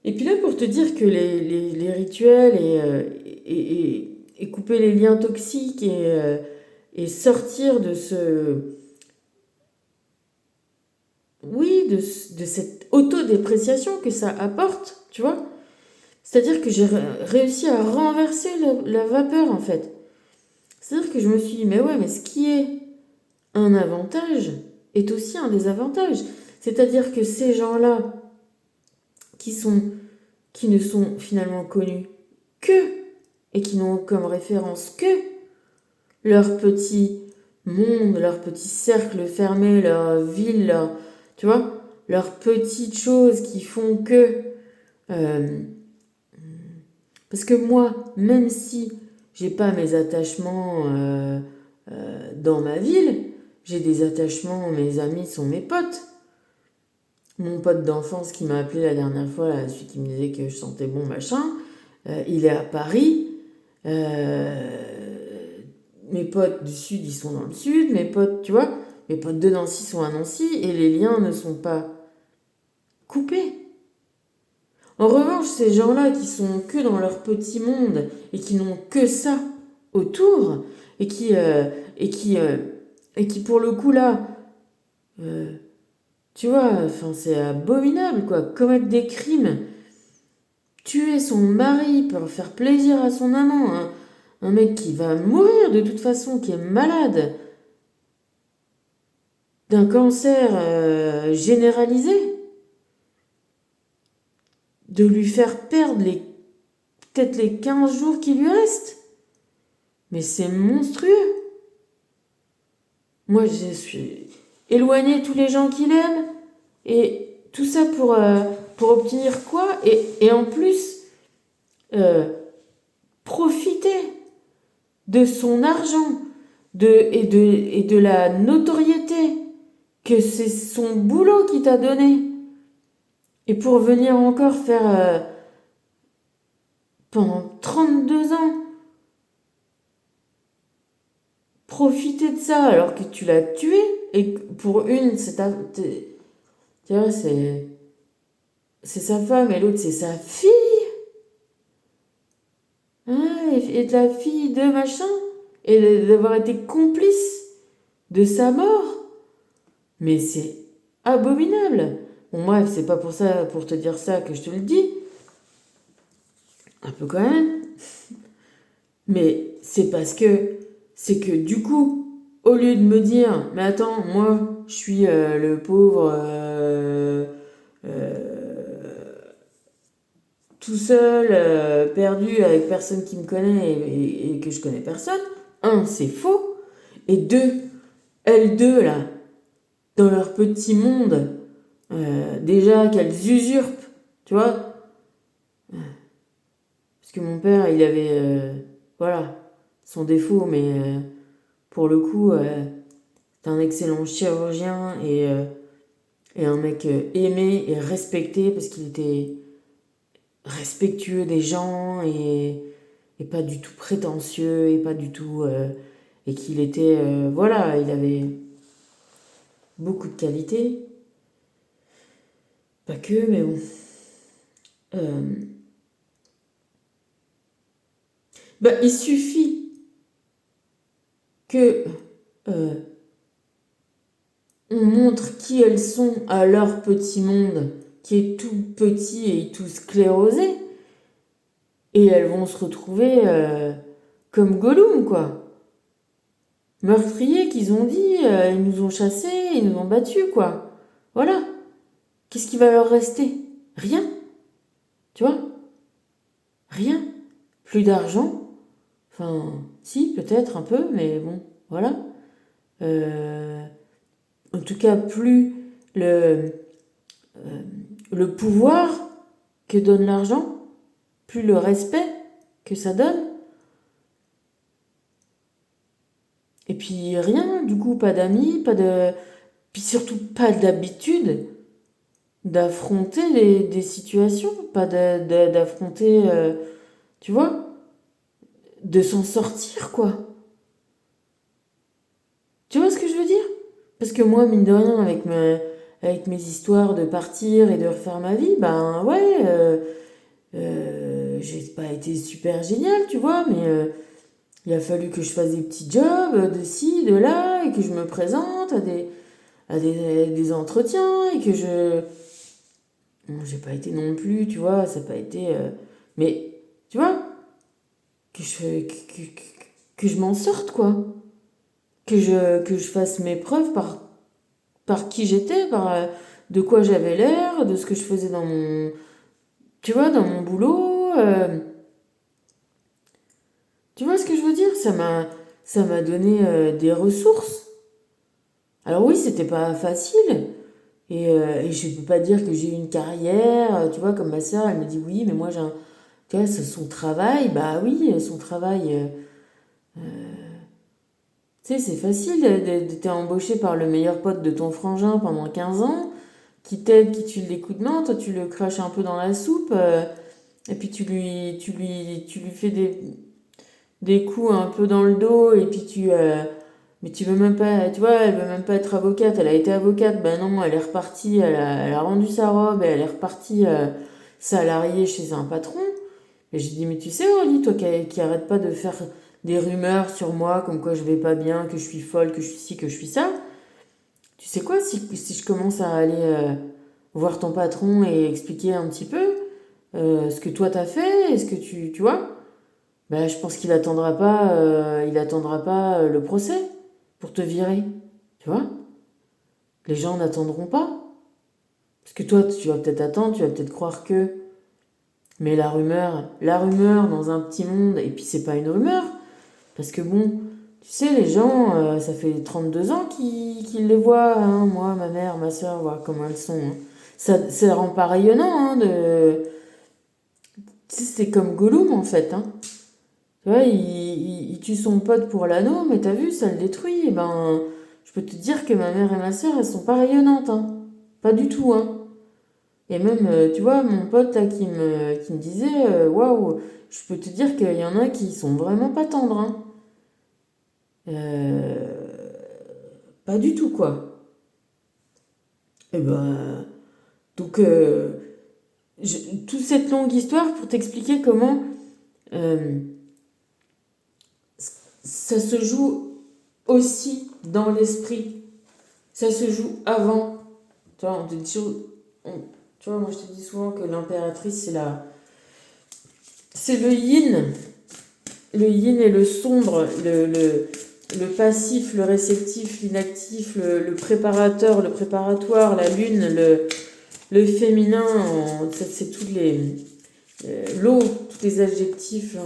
A: Et puis là, pour te dire que les rituels et couper les liens toxiques et sortir de oui, de cette autodépréciation que ça apporte, tu vois. C'est-à-dire que j'ai réussi à renverser la vapeur, en fait. C'est-à-dire que je me suis dit, mais ouais, mais ce qui est un avantage est aussi un désavantage. C'est-à-dire que ces gens-là qui qui ne sont finalement connus que, et qui n'ont comme référence que leur petit monde, leur petit cercle fermé, leur ville, tu vois, leurs petites choses qui font que... euh, parce que moi, même si j'ai pas mes attachements dans ma ville, j'ai des attachements, mes amis sont mes potes. Mon pote d'enfance qui m'a appelé la dernière fois, là, celui qui me disait que je sentais bon, machin, il est à Paris. Mes potes du sud, ils sont dans le sud. Mes potes, tu vois, mes potes de Nancy sont à Nancy. Et les liens ne sont pas couper. En revanche, ces gens-là qui sont que dans leur petit monde et qui n'ont que ça autour et qui pour le coup là, euh, tu vois, enfin c'est abominable quoi, commettre des crimes, tuer son mari pour faire plaisir à son amant, hein. Un mec qui va mourir de toute façon, qui est malade d'un cancer généralisé, de lui faire perdre peut-être les 15 jours qui lui restent. Mais c'est monstrueux. Moi, je suis éloigné tous les gens qu'il aime. Et tout ça pour obtenir quoi et en plus, profiter de son argent et de la notoriété que c'est son boulot qui t'a donné. Et pour venir encore faire pendant 32 ans profiter de ça alors que tu l'as tué et pour une c'est tu vois, c'est sa femme et l'autre c'est sa fille, hein, et de la fille de machin et d'avoir été complice de sa mort, mais c'est abominable. Bon bref, c'est pas pour ça, pour te dire ça que je te le dis, un peu quand même, mais c'est que du coup, au lieu de me dire, mais attends, moi, je suis le pauvre tout seul, perdu, avec personne qui me connaît et que je connais personne, un, c'est faux, et deux, elles deux, là, dans leur petit monde, déjà qu'elles usurpent, tu vois, parce que mon père, il avait, voilà, son défaut, mais pour le coup, c'est un excellent chirurgien et un mec aimé et respecté parce qu'il était respectueux des gens et pas du tout prétentieux et pas du tout... et qu'il était... voilà, il avait beaucoup de qualités. Pas que, mais bon. Il suffit que on montre qui elles sont à leur petit monde, qui est tout petit et tout sclérosé, et elles vont se retrouver comme Gollum, quoi. Meurtriers qu'ils ont dit, ils nous ont chassés, ils nous ont battus, quoi. Voilà. Qu'est-ce qui va leur rester? Rien. Tu vois? Rien. Plus d'argent. Enfin, si, peut-être un peu, mais bon, voilà. En tout cas, plus le pouvoir que donne l'argent, plus le respect que ça donne. Et puis rien, du coup, pas d'amis, puis surtout pas d'habitude d'affronter des situations, pas d'affronter, tu vois, de s'en sortir, quoi. Tu vois ce que je veux dire? Parce que moi, mine de rien, avec mes histoires de partir et de refaire ma vie, ben ouais, j'ai pas été super génial, tu vois, mais il a fallu que je fasse des petits jobs de ci, de là, et que je me présente à des entretiens, et que je... Bon, j'ai pas été non plus, tu vois, ça n'a pas été... mais, tu vois, que je m'en sorte, quoi. Que je fasse mes preuves par qui j'étais, de quoi j'avais l'air, de ce que je faisais dans mon... Tu vois, dans mon boulot. Tu vois ce que je veux dire? Ça m'a donné des ressources. Alors oui, c'était pas facile. Et je peux pas dire que j'ai eu une carrière, tu vois, comme ma sœur, elle me dit oui, mais moi j'ai un... Tu vois, c'est son travail, bah oui, son travail... tu sais, c'est facile d'être embauché par le meilleur pote de ton frangin pendant 15 ans, qui t'aide, qui te file des coups de main, toi tu le craches un peu dans la soupe, et puis tu lui fais des coups un peu dans le dos, et puis Mais tu veux même pas, tu vois, elle veut même pas être avocate. Elle a été avocate, ben non, elle est repartie, elle a rendu sa robe et elle est repartie salariée chez un patron. Et j'ai dit, mais tu sais, Aurélie, toi qui arrête pas de faire des rumeurs sur moi, comme quoi je vais pas bien, que je suis folle, que je suis ci, que je suis ça, tu sais quoi, si je commence à aller voir ton patron et expliquer un petit peu ce que toi t'as fait, est-ce que tu vois, ben, je pense qu'il attendra pas le procès pour te virer, tu vois. Les gens n'attendront pas. Parce que toi, tu vas peut-être attendre, tu vas peut-être croire que... Mais la rumeur dans un petit monde, et puis c'est pas une rumeur, parce que bon, tu sais, les gens, ça fait 32 ans qu'ils les voient, hein, moi, ma mère, ma soeur, voir comment elles sont. Hein. Ça rend pas rayonnant, hein, de... Tu sais, c'est comme Gollum, en fait, hein. Tu vois, il tue son pote pour l'anneau, mais t'as vu, ça le détruit. Et ben, je peux te dire que ma mère et ma soeur, elles sont pas rayonnantes, hein. Pas du tout, hein. Et même, tu vois, mon pote là, qui me disait, waouh, je peux te dire qu'il y en a qui sont vraiment pas tendres, hein. Euh, Pas du tout, quoi. Et ben, donc, toute cette longue histoire pour t'expliquer comment euh, ça se joue aussi dans l'esprit. Ça se joue avant. Tu vois, tu vois, moi je te dis souvent que l'impératrice, c'est le yin et le sombre, le passif, le réceptif, l'inactif, le préparateur, le préparatoire, la lune, le féminin, c'est tous l'eau, tous les adjectifs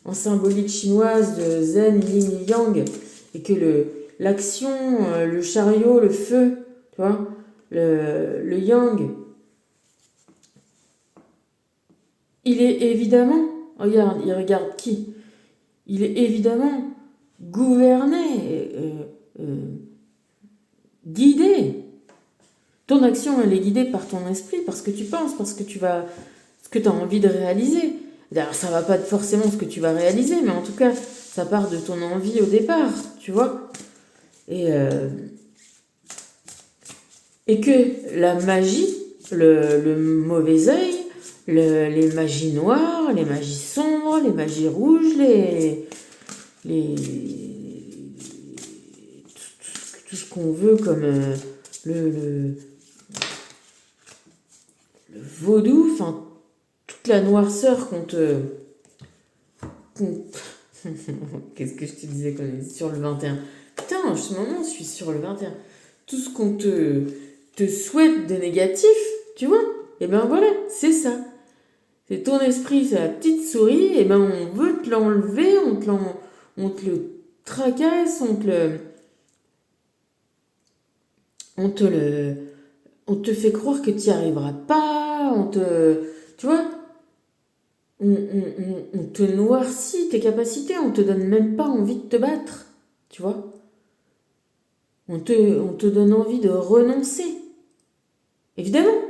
A: en symbolique chinoise de zen, yin et yang, et que l'action, le chariot, le feu, tu vois, le yang, il est évidemment, regarde, il regarde qui? Il est évidemment gouverné, guidé. Ton action, elle est guidée par ton esprit, parce que tu penses, parce que ce que tu as envie de réaliser. D'ailleurs, ça va pas être forcément ce que tu vas réaliser, mais en tout cas, ça part de ton envie au départ, tu vois. Et, euh, et que la magie, le mauvais œil, les magies noires, les magies sombres, les magies rouges, les, tout ce qu'on veut comme le, le, le vaudou, enfin, toute la noirceur qu'on- Qu'est-ce que je te disais qu'on est sur le 21? Putain, en ce moment, je suis sur le 21. Tout ce qu'on te souhaite de négatif, tu vois, et ben voilà, c'est ça. C'est ton esprit, c'est la petite souris, et ben on veut te l'enlever, on te le tracasse, on te le, on te fait croire que tu n'y arriveras pas, tu vois, on te noircit tes capacités, on te donne même pas envie de te battre, tu vois. On te donne envie de renoncer. Évidemment,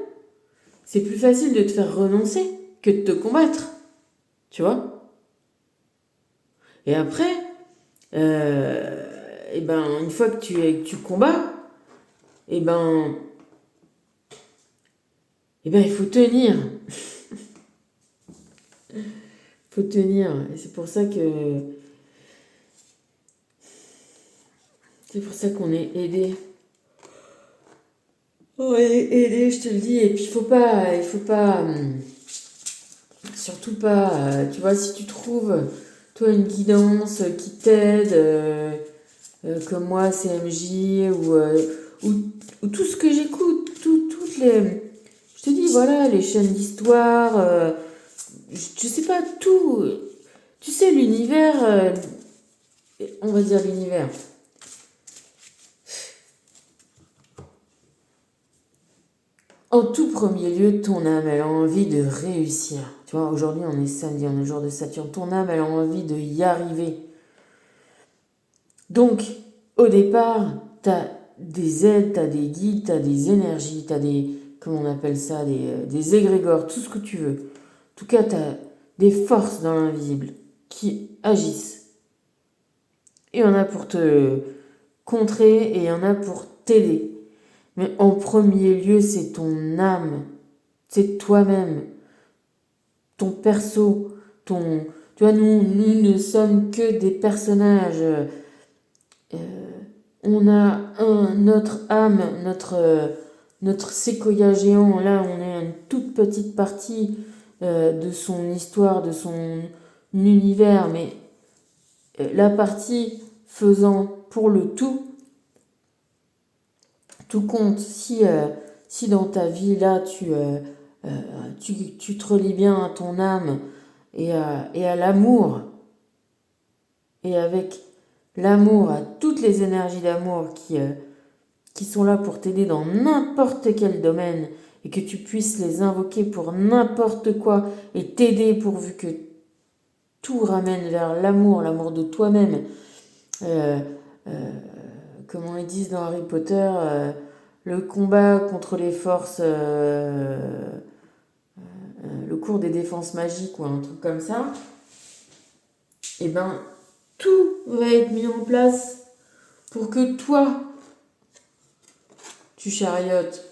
A: c'est plus facile de te faire renoncer que de te combattre, tu vois. Et après, et ben, une fois que tu combats, et ben, il faut tenir. Il faut tenir. Et c'est pour ça qu'on est aidé. Ouais, aidé, je te le dis. Et puis il faut pas, surtout pas, tu vois, si tu trouves, toi, une guidance qui t'aide, comme moi, CMJ, ou, ou tout ce que j'écoute, toutes les... Je te dis, voilà, les chaînes d'histoire, je sais pas, tout. Tu sais, l'univers, on va dire l'univers. En tout premier lieu, ton âme, elle a envie de réussir. Tu vois, aujourd'hui, on est samedi, on est le jour de Saturne. Ton âme, elle a envie de y arriver. Donc, au départ, t'as des aides, t'as des guides, t'as des énergies, t'as des, comment on appelle ça, des égrégores, tout ce que tu veux. En tout cas, t'as des forces dans l'invisible qui agissent. il y en a pour te contrer et il y en a pour t'aider. Mais en premier lieu, c'est ton âme, c'est toi-même, ton perso, ton... Tu vois, nous ne sommes que des personnages. On a notre âme, notre séquoia géant. Là, on est une toute petite partie de son histoire, de son univers. Mais la partie faisant pour le tout compte. Si dans ta vie, là, tu te relis bien à ton âme et à l'amour, et avec l'amour, à toutes les énergies d'amour qui sont là pour t'aider dans n'importe quel domaine, et que tu puisses les invoquer pour n'importe quoi, et t'aider pourvu que tout ramène vers l'amour, l'amour de toi-même. Euh, euh, Comment ils disent dans Harry Potter, le combat contre les forces, le cours des défenses magiques ou un truc comme ça, et ben tout va être mis en place pour que toi, tu chariotes,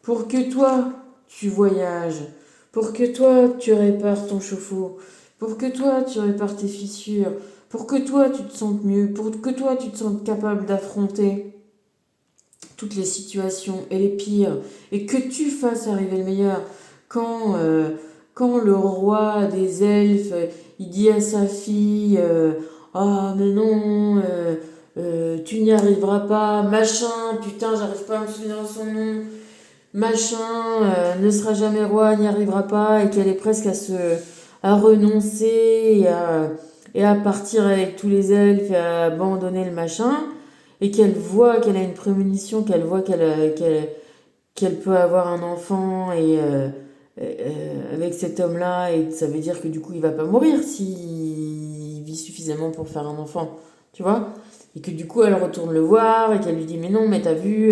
A: pour que toi, tu voyages, pour que toi, tu répares ton chauffe-eau, pour que toi, tu répares tes fissures, pour que toi, tu te sentes mieux, pour que toi, tu te sentes capable d'affronter toutes les situations et les pires, et que tu fasses arriver le meilleur. Quand le roi des elfes, il dit à sa fille, ah mais non, tu n'y arriveras pas, machin, putain, j'arrive pas à me souvenir de son nom, machin, ne sera jamais roi, n'y arrivera pas, et qu'elle est presque à renoncer et à partir avec tous les elfes et à abandonner le machin, et qu'elle voit qu'elle a une prémonition, qu'elle voit qu'elle peut avoir un enfant avec cet homme-là, et ça veut dire que du coup il va pas mourir s'il vit suffisamment pour faire un enfant, tu vois, et que du coup elle retourne le voir et qu'elle lui dit mais non mais t'as vu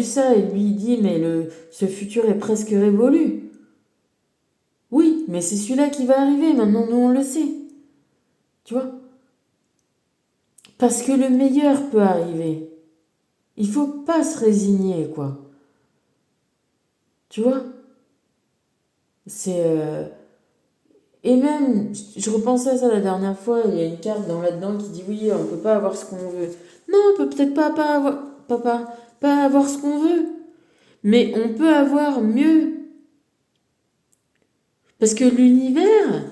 A: ça, et lui il dit mais ce futur est presque révolu. Oui, mais c'est celui-là qui va arriver, maintenant nous on le sait, tu vois, parce que le meilleur peut arriver. Il faut pas se résigner, quoi. Tu vois. C'est Et même, je repensais à ça la dernière fois, il y a une carte là-dedans qui dit oui, on peut pas avoir ce qu'on veut. Non, on peut peut-être pas avoir, pas avoir ce qu'on veut, mais on peut avoir mieux. Parce que l'univers,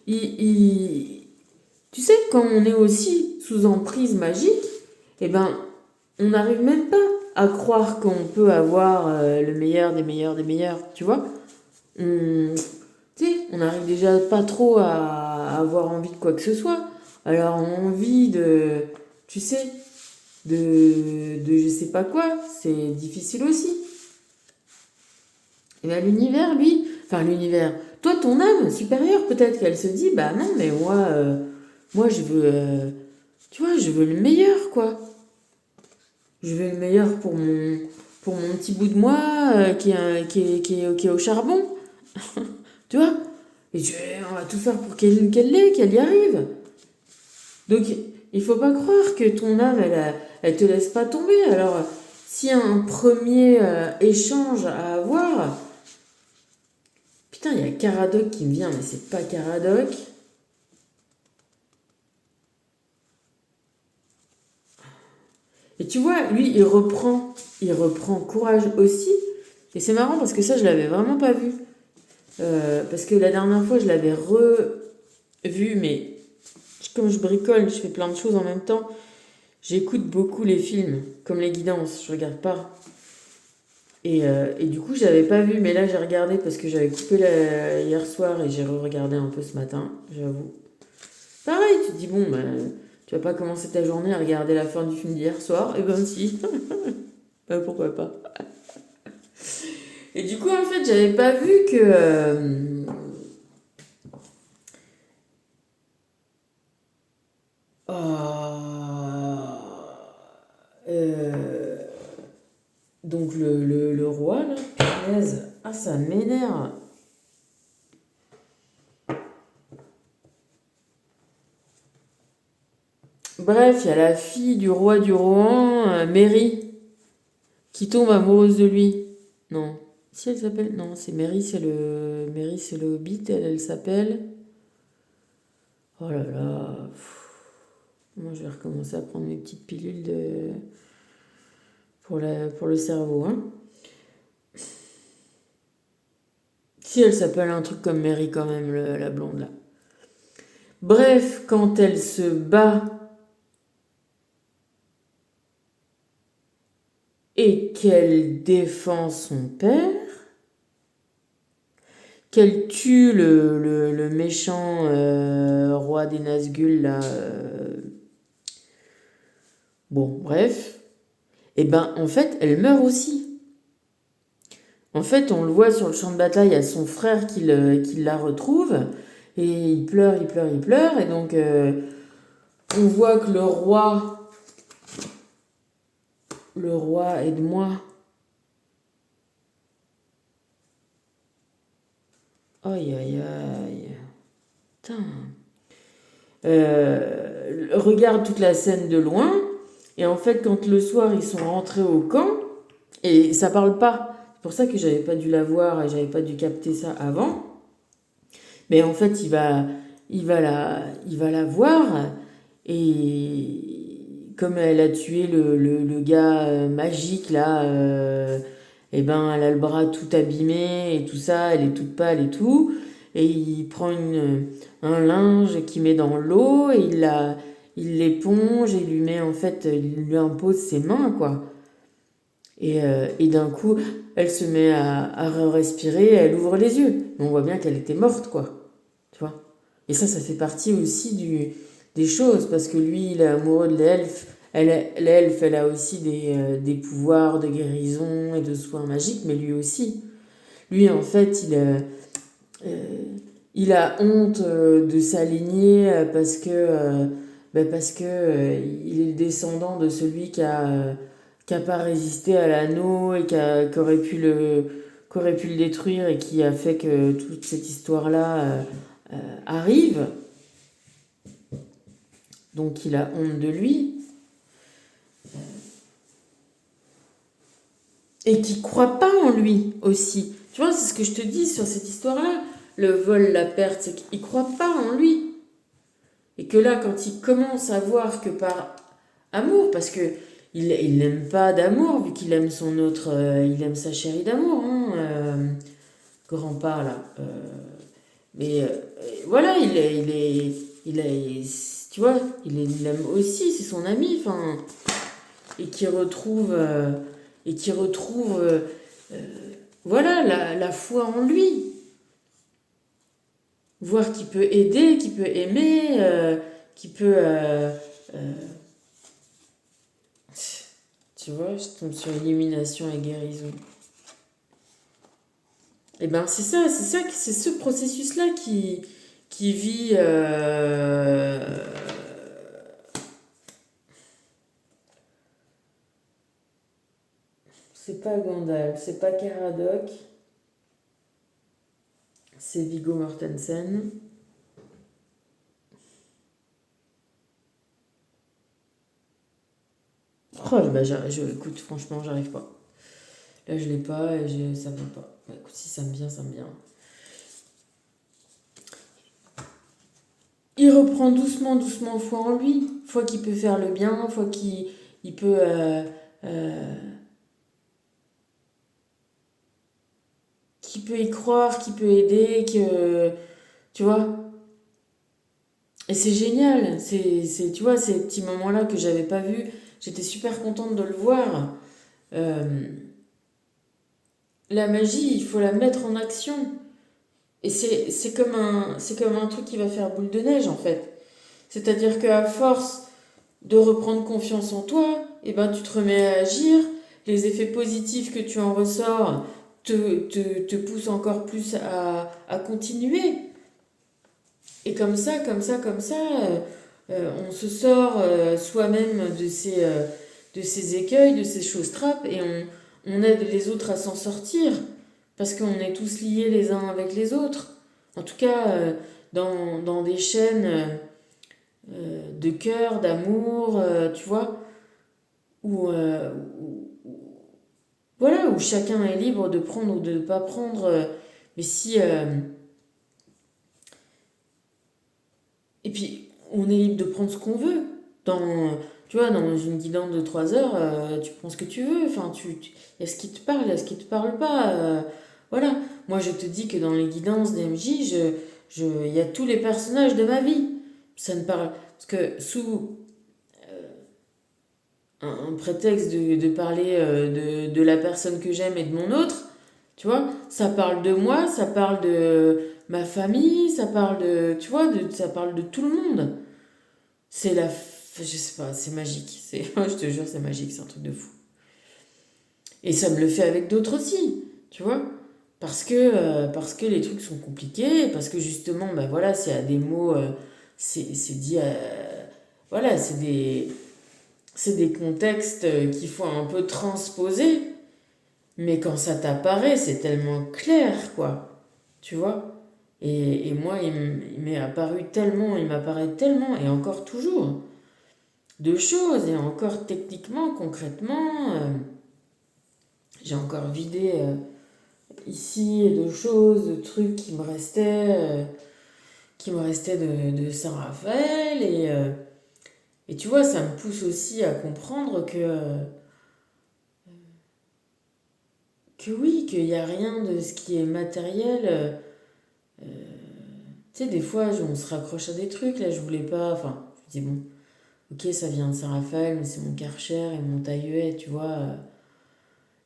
A: tu sais, quand on est aussi sous emprise magique, eh ben, on n'arrive même pas à croire qu'on peut avoir le meilleur des meilleurs des meilleurs, tu vois. On, Tu sais, on n'arrive déjà pas trop à avoir envie de quoi que ce soit. Alors, envie de, tu sais, de je sais pas quoi, c'est difficile aussi. Et bien l'univers, lui, enfin l'univers, toi, ton âme supérieure, peut-être qu'elle se dit, bah non, mais moi je veux, tu vois, je veux le meilleur, quoi. Je veux le meilleur pour mon petit bout de moi qui est au charbon, tu vois. On va tout faire pour qu'elle y arrive. Donc, il faut pas croire que ton âme, elle te laisse pas tomber. Alors, s'il y a un premier échange à avoir, putain, il y a Caradoc qui me vient, mais c'est pas Caradoc. Et tu vois, lui, il reprend courage aussi. Et c'est marrant parce que ça, je l'avais vraiment pas vu. Parce que la dernière fois, je l'avais revu, mais comme je bricole, je fais plein de choses en même temps. J'écoute beaucoup les films, comme les guidances, je regarde pas. Et du coup, j'avais pas vu, mais là j'ai regardé parce que j'avais coupé hier soir et j'ai re-regardé un peu ce matin, j'avoue. Pareil, tu te dis, bon, ben, tu vas pas commencer ta journée à regarder la fin du film d'hier soir, et ben si, ben, pourquoi pas. Et du coup, en fait, j'avais pas vu que. Euh, donc le roi, là, punaise, ah ça m'énerve. Bref, il y a la fille du roi du Rohan, Mary, qui tombe amoureuse de lui. Non. Si elle s'appelle. Non, c'est Mary, c'est le. Mary, c'est le Hobbit, elle s'appelle. Oh là là. Moi, je vais recommencer à prendre mes petites pilules pour le cerveau. Hein. Si elle s'appelle un truc comme Mary, quand même, la blonde là. Bref, quand elle se bat et qu'elle défend son père, qu'elle tue le méchant roi des Nazgûl là. Bon, bref. Et ben, en fait, elle meurt aussi. En fait, on le voit sur le champ de bataille, il y a son frère qui la retrouve. Et il pleure, il pleure, il pleure. Et donc, on voit que le roi, aide-moi. Aïe, aïe, aïe. Putain. Regarde toute la scène de loin. Et en fait, quand le soir, ils sont rentrés au camp, et ça parle pas. C'est pour ça que j'avais pas dû la voir et j'avais pas dû capter ça avant. Mais en fait, il va la voir et comme elle a tué le gars magique là, et ben elle a le bras tout abîmé et tout ça, elle est toute pâle et tout. Et il prend un linge qu'il met dans l'eau et il l'éponge et il lui met en fait, il lui impose ses mains quoi. Et d'un coup, elle se met à respirer, elle ouvre les yeux. On voit bien qu'elle était morte, quoi. Tu vois? Et ça fait partie aussi des choses, parce que lui, il est amoureux de l'elfe. L'elfe, elle a aussi des pouvoirs de guérison et de soins magiques, mais lui aussi. Lui, en fait, il a honte de sa lignée parce que il est le descendant de celui qui a pas résisté à l'anneau et qui aurait pu le détruire et qui a fait que toute cette histoire-là arrive. Donc il a honte de lui. Et qui croit pas en lui aussi. Tu vois, c'est ce que je te dis sur cette histoire-là. Le vol, la perte, c'est qu'il croit pas en lui. Et que là, quand il commence à voir que par amour, parce que il n'aime pas d'amour, vu qu'il aime son autre, il aime sa chérie d'amour, hein, grand pas là. Mais voilà, tu vois, il l'aime aussi, c'est son ami, enfin, et qui retrouve, euh, voilà, la foi en lui, voir qu'il peut aider, qu'il peut aimer, qu'il peut, euh, tu vois, je tombe sur illumination et guérison. Et ben c'est ça, c'est ce processus-là qui vit. C'est pas Gandalf, c'est pas Caradoc, c'est Viggo Mortensen. Oh, bah, écoute, franchement, j'arrive pas. Là, je l'ai pas et ça me vient pas. Bah, écoute, si ça me vient, ça me vient. Il reprend doucement, doucement foi en lui. Foi qu'il peut faire le bien, foi qu'il peut. Euh, qu'il peut y croire, qu'il peut aider, que. Tu vois. Et c'est génial. Tu vois, ces petits moments-là que j'avais pas vus, j'étais super contente de le voir. Euh, la magie, il faut la mettre en action. Et c'est comme un truc qui va faire boule de neige, en fait. C'est-à-dire qu'à force de reprendre confiance en toi, et ben tu te remets à agir, les effets positifs que tu en ressors te poussent encore plus à continuer. Et comme ça, on se sort soi-même de ces écueils, de ces choses trappes, et on aide les autres à s'en sortir, parce qu'on est tous liés les uns avec les autres. En tout cas, dans des chaînes de cœur, d'amour, tu vois, voilà, où chacun est libre de prendre ou de ne pas prendre. Mais si. Et puis, on est libre de prendre ce qu'on veut. Tu vois, dans une guidance de 3 heures, tu prends ce que tu veux. Enfin, il y a ce qui te parle, il y a ce qui te parle pas. Voilà. Moi, je te dis que dans les guidances d'MJ, il y a tous les personnages de ma vie. Ça ne parle. Parce que sous un prétexte de parler de la personne que j'aime et de mon autre, tu vois, ça parle de moi, ça parle de ma famille, ça parle de, tu vois, ça parle de tout le monde. Je sais pas, c'est magique. Je te jure, c'est magique, c'est un truc de fou. Et ça me le fait avec d'autres aussi, tu vois. Parce que les trucs sont compliqués, parce que justement, ben voilà, c'est à des mots, c'est dit à, voilà, c'est des contextes qu'il faut un peu transposer, mais quand ça t'apparaît, c'est tellement clair, quoi. Tu vois? Et moi, il m'est apparu tellement, il m'apparaît tellement, et encore toujours, de choses, et encore techniquement, concrètement, j'ai encore vidé ici de choses, de trucs qui me restaient de Saint-Raphaël, et tu vois, ça me pousse aussi à comprendre que oui, qu'il n'y a rien de ce qui est matériel. Tu sais, des fois, on se raccroche à des trucs. Là, je voulais pas. Enfin, je me dis, bon, ok, ça vient de Saint-Raphaël, mais c'est mon Karcher et mon taille tu vois.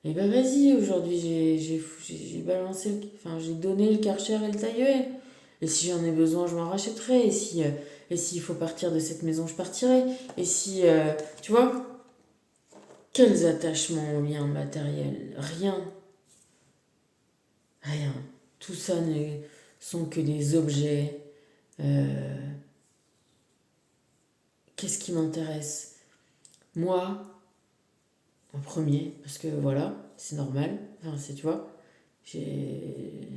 A: Et ben, vas-y, aujourd'hui, j'ai balancé enfin, j'ai donné le Karcher et le taille. Et si j'en ai besoin, je m'en rachèterai. Et s'il faut partir de cette maison, je partirai. Et si. Tu vois, quels attachements aux liens matériels? Rien. Rien. Tout ça ne sont que des objets. Euh, Qu'est-ce qui m'intéresse? Moi, en premier, parce que voilà, c'est normal. Enfin, tu vois, j'ai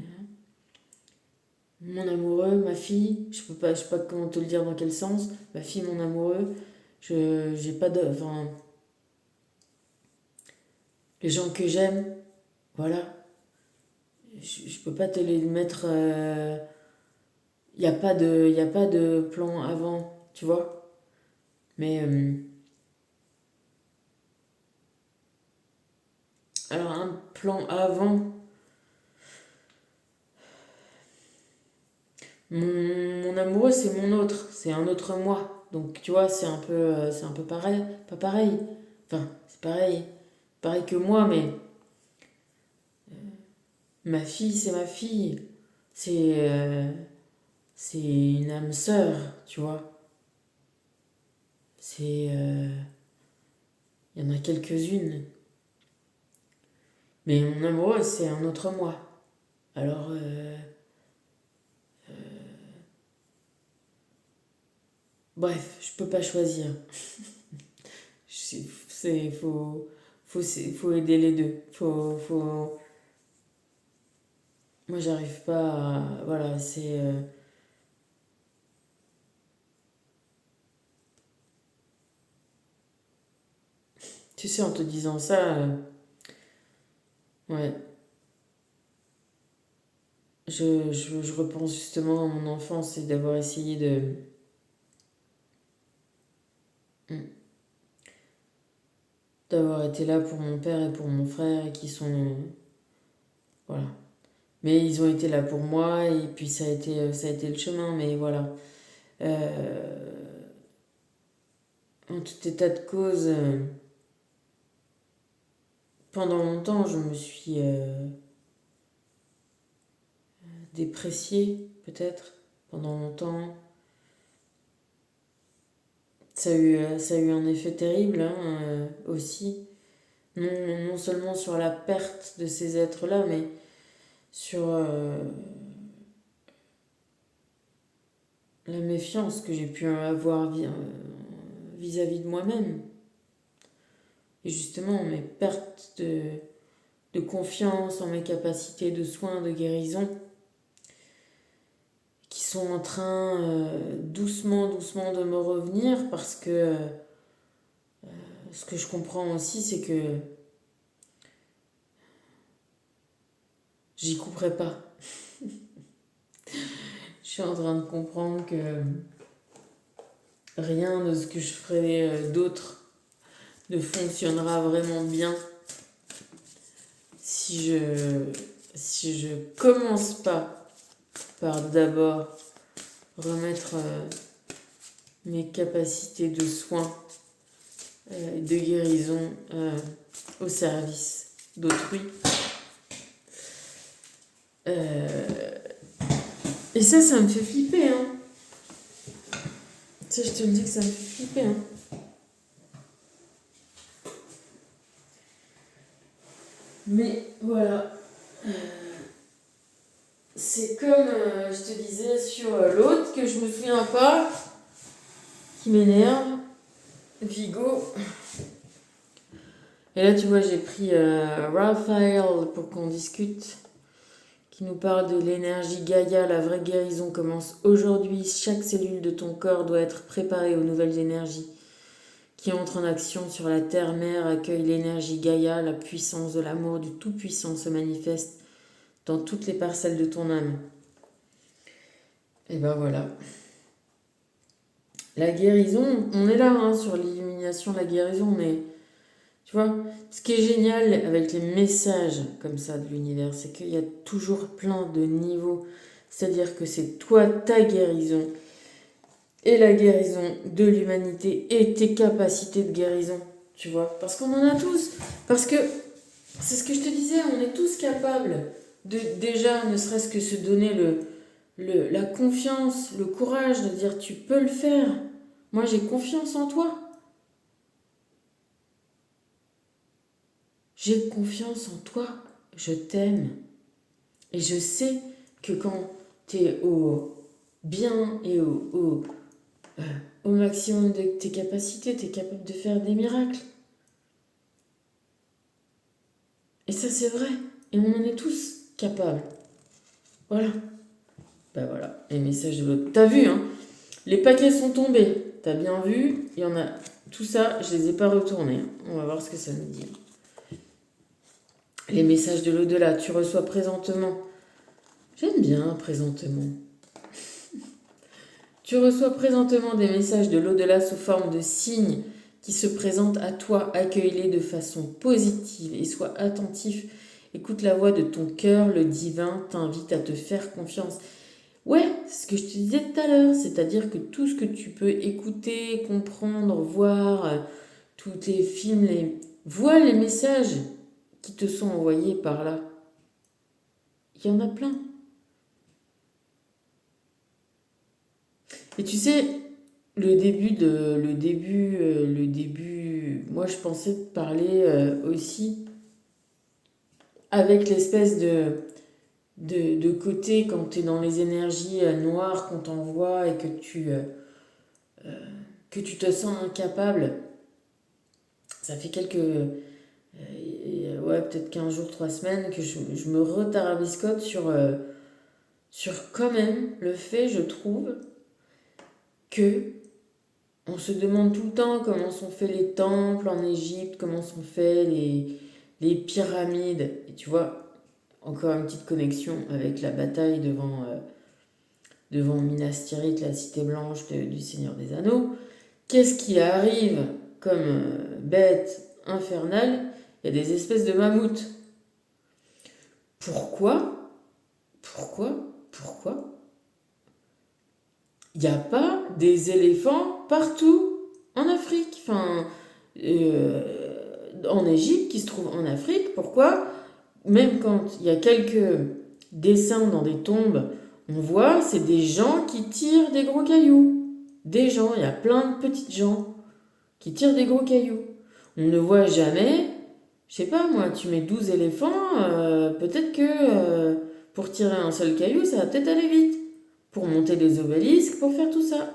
A: mon amoureux, ma fille, je sais pas comment te le dire dans quel sens. Ma fille, mon amoureux, j'ai pas de. Enfin, les gens que j'aime, voilà, je peux pas te les mettre. Y a pas de plan avant, tu vois. Mais. Alors, un plan avant. Mon amoureux, c'est mon autre, c'est un autre moi. Donc, tu vois, c'est un peu pareil, pas pareil. Enfin, c'est pareil, pareil que moi, mais ma fille, c'est ma fille. C'est une âme sœur, tu vois. Il y en a quelques-unes. Mais mon amoureux, c'est un autre moi. Alors, bref, je peux pas choisir. Faut aider les deux. Moi, j'arrive pas à, voilà, tu sais, en te disant ça, ouais, je repense justement à mon enfance et d'avoir essayé hmm, d'avoir été là pour mon père et pour mon frère et qui sont, voilà. Mais ils ont été là pour moi et puis ça a été le chemin, mais voilà. Euh, En tout état de cause, pendant longtemps, je me suis dépréciée, peut-être, pendant longtemps. Ça a eu un effet terrible hein, aussi. Non seulement sur la perte de ces êtres-là, mais sur la méfiance que j'ai pu avoir vis-à-vis de moi-même. Et justement, mes pertes de confiance en mes capacités de soins, de guérison, qui sont en train doucement, doucement de me revenir parce que ce que je comprends aussi, c'est que j'y couperai pas. Je suis en train de comprendre que rien de ce que je ferai d'autre ne fonctionnera vraiment bien si je commence pas par d'abord remettre mes capacités de soins et de guérison au service d'autrui. Et ça me fait flipper, hein. Ça, je te le dis que ça me fait flipper, hein. Mais voilà. C'est comme je te disais sur l'autre que je me souviens pas, qui m'énerve, Vigo. Et là, tu vois, j'ai pris Raphaël pour qu'on discute, qui nous parle de l'énergie Gaïa. La vraie guérison commence aujourd'hui. Chaque cellule de ton corps doit être préparée aux nouvelles énergies qui entrent en action sur la terre-mère. Accueille l'énergie Gaïa. La puissance de l'amour du Tout-Puissant se manifeste dans toutes les parcelles de ton âme. Et ben voilà. La guérison, on est là hein, sur l'illumination, la guérison, mais tu vois, ce qui est génial avec les messages comme ça de l'univers, c'est qu'il y a toujours plein de niveaux. C'est-à-dire que c'est toi, ta guérison, et la guérison de l'humanité, et tes capacités de guérison, tu vois. Parce qu'on en a tous. Parce que, c'est ce que je te disais, on est tous capables de déjà, ne serait-ce que se donner la confiance, le courage de dire tu peux le faire. Moi, j'ai confiance en toi. J'ai confiance en toi. Je t'aime. Et je sais que quand tu es au bien et au maximum de tes capacités, tu es capable de faire des miracles. Et ça, c'est vrai. Et on en est tous capables. Voilà. Ben voilà, les messages de l'autre. T'as vu, hein? Les paquets sont tombés. T'as bien vu, il y en a. Tout ça, je les ai pas retournés. On va voir ce que ça nous dit. Les messages de l'au-delà, tu reçois présentement. J'aime bien présentement. Tu reçois présentement des messages de l'au-delà sous forme de signes qui se présentent à toi. Accueille-les de façon positive et sois attentif. Écoute la voix de ton cœur, le divin t'invite à te faire confiance. Ouais, c'est ce que je te disais tout à l'heure, c'est-à-dire que tout ce que tu peux écouter, comprendre, voir, tous tes films, vois les messages qui te sont envoyés par là. Il y en a plein. Et tu sais, le début, moi je pensais te parler aussi avec l'espèce de côté quand tu es dans les énergies noires qu'on t'envoie et que tu te sens incapable. Ça fait ouais, peut-être 15 jours, 3 semaines que je me retarabiscote sur quand même le fait, je trouve, que on se demande tout le temps comment sont faits les temples en Égypte, comment sont faits les pyramides. Et tu vois, encore une petite connexion avec la bataille devant Minas Tirith, la cité blanche du Seigneur des Anneaux. Qu'est-ce qui arrive comme bête infernale? Il y a des espèces de mammouths. Pourquoi il n'y a pas des éléphants partout en Afrique? Enfin, en Égypte, qui se trouve en Afrique. Pourquoi? Même quand il y a quelques dessins dans des tombes, on voit, c'est des gens qui tirent des gros cailloux. Des gens, il y a plein de petites gens qui tirent des gros cailloux. On ne voit jamais, je sais pas moi, tu mets 12 éléphants, peut-être que pour tirer un seul caillou, ça va peut-être aller vite. Pour monter des obélisques, pour faire tout ça.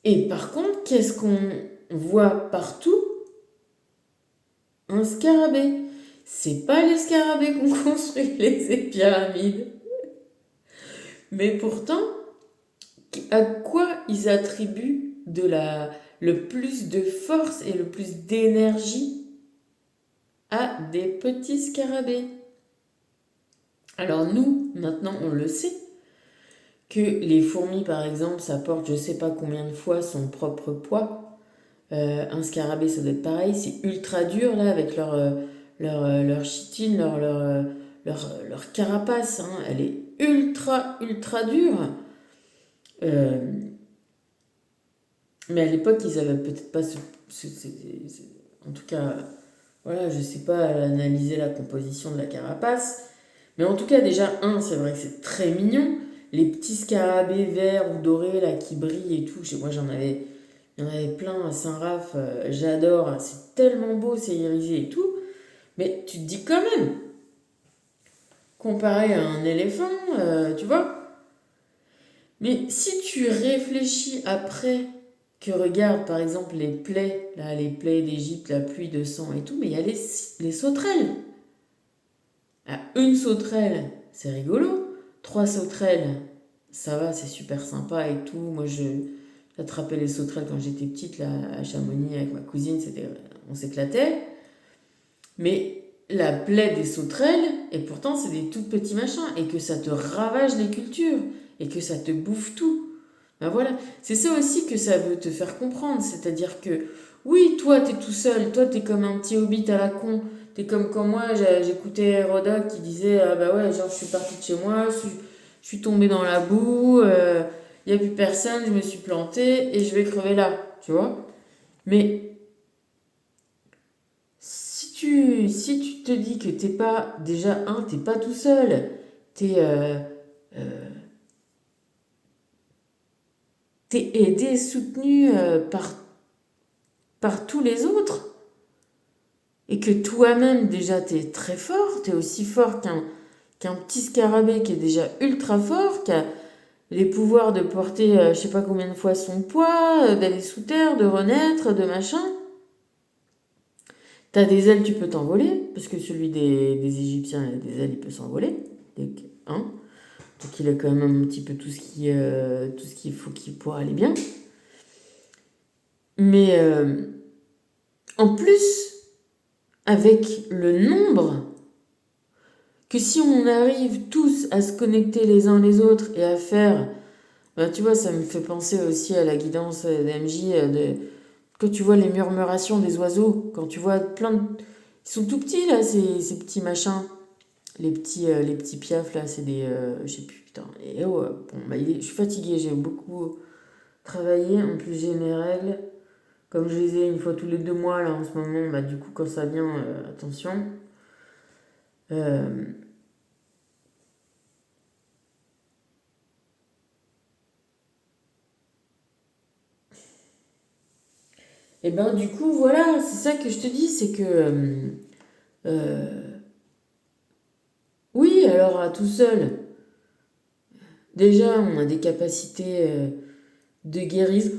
A: Et par contre, qu'est-ce qu'on voit partout? Un scarabée. C'est pas les scarabées qu'on construit les pyramides. Mais pourtant, à quoi ils attribuent le plus de force et le plus d'énergie à des petits scarabées? Alors nous, maintenant, on le sait, que les fourmis, par exemple, ça porte je sais pas combien de fois son propre poids. Un scarabée, ça doit être pareil, c'est ultra dur, là, avec leur chitine, leur carapace, hein. Elle est ultra, ultra dure. Euh, mais à l'époque, ils avaient peut-être pas en tout cas, voilà, je sais pas analyser la composition de la carapace. Mais en tout cas, déjà, c'est vrai que c'est très mignon. Les petits scarabées verts ou dorés, là, qui brillent et tout. Moi, il y en avait plein à Saint-Raph. J'adore. C'est tellement beau, c'est irisé et tout. Mais tu te dis quand même, comparé à un éléphant, tu vois. Mais si tu réfléchis après que regarde, par exemple, les plaies, là, les plaies d'Égypte, la pluie de sang et tout, mais il y a les sauterelles. Ah, une sauterelle, c'est rigolo. Trois sauterelles, ça va, c'est super sympa et tout. Moi, j'attrapais les sauterelles quand j'étais petite, là, à Chamonix, avec ma cousine, on s'éclatait. Mais la plaie des sauterelles, et pourtant, c'est des tout petits machins, et que ça te ravage les cultures, et que ça te bouffe tout. Ben voilà, c'est ça aussi que ça veut te faire comprendre. C'est-à-dire que, oui, toi, t'es tout seul, toi, t'es comme un petit hobbit à la con. T'es comme quand moi, j'écoutais Hérodote qui disait, ah bah ouais, genre, je suis partie de chez moi, je suis tombée dans la boue, il n'y a plus personne, je me suis plantée, et je vais crever là, tu vois. Mais si tu te dis que t'es pas, déjà, t'es pas tout seul, t'es euh, t'es aidé, soutenu par tous les autres, et que toi-même, déjà, t'es très fort, t'es aussi fort qu'un petit scarabée qui est déjà ultra fort, qui a les pouvoirs de porter je sais pas combien de fois son poids, d'aller sous terre, de renaître, de machin. T'as des ailes, tu peux t'envoler, parce que celui des Égyptiens, il a des ailes, il peut s'envoler. Hein. Donc il a quand même un petit peu tout ce qu'il faut pour aller bien. Mais en plus, avec le nombre, que si on arrive tous à se connecter les uns les autres et à faire, ben, tu vois, ça me fait penser aussi à la guidance d'MJ, quand tu vois les murmurations des oiseaux, quand tu vois plein de... Ils sont tout petits là, ces petits machins. Les petits piafs là, c'est des... je sais plus, putain. Et oh, bon, bah, je suis fatiguée, j'ai beaucoup travaillé. En plus, j'ai mes règles. Comme je les ai une fois tous les 2 mois là en ce moment, bah du coup, quand ça vient, attention. Euh, et ben du coup, voilà, c'est ça que je te dis, c'est que... euh, oui, alors à tout seul, déjà, on a des capacités de guérison.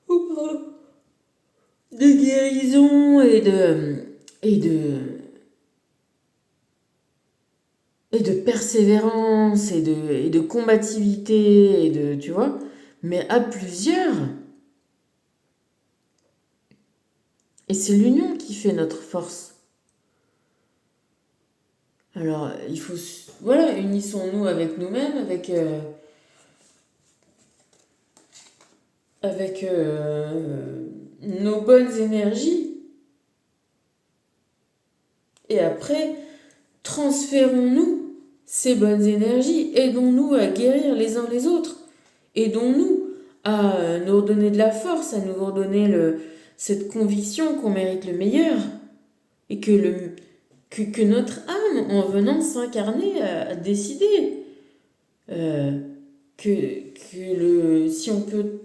A: Oh, pardon. De guérison et de, et de persévérance et de combativité tu vois, mais à plusieurs. Et c'est l'union qui fait notre force. Alors, voilà, unissons-nous avec nous-mêmes, avec nos bonnes énergies. Et après, transférons-nous ces bonnes énergies. Aidons-nous à guérir les uns les autres. Aidons-nous à nous redonner de la force, à nous redonner cette conviction qu'on mérite le meilleur et que notre âme, en venant s'incarner, a décidé euh, si on peut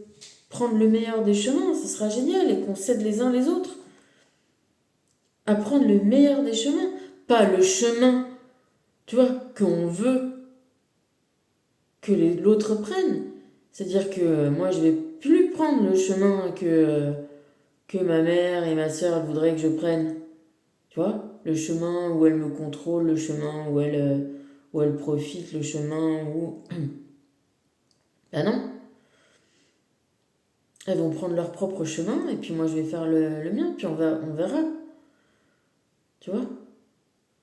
A: prendre le meilleur des chemins, ce sera génial et qu'on s'aide les uns les autres à prendre le meilleur des chemins, pas le chemin, tu vois, qu'on veut que l'autre prenne. C'est-à-dire que moi, je vais plus prendre le chemin que ma mère et ma sœur voudraient que je prenne. Tu vois, le chemin où elles me contrôlent, le chemin où elles profitent, le chemin où... Ben non, elles vont prendre leur propre chemin et puis moi je vais faire le mien, puis on verra, tu vois.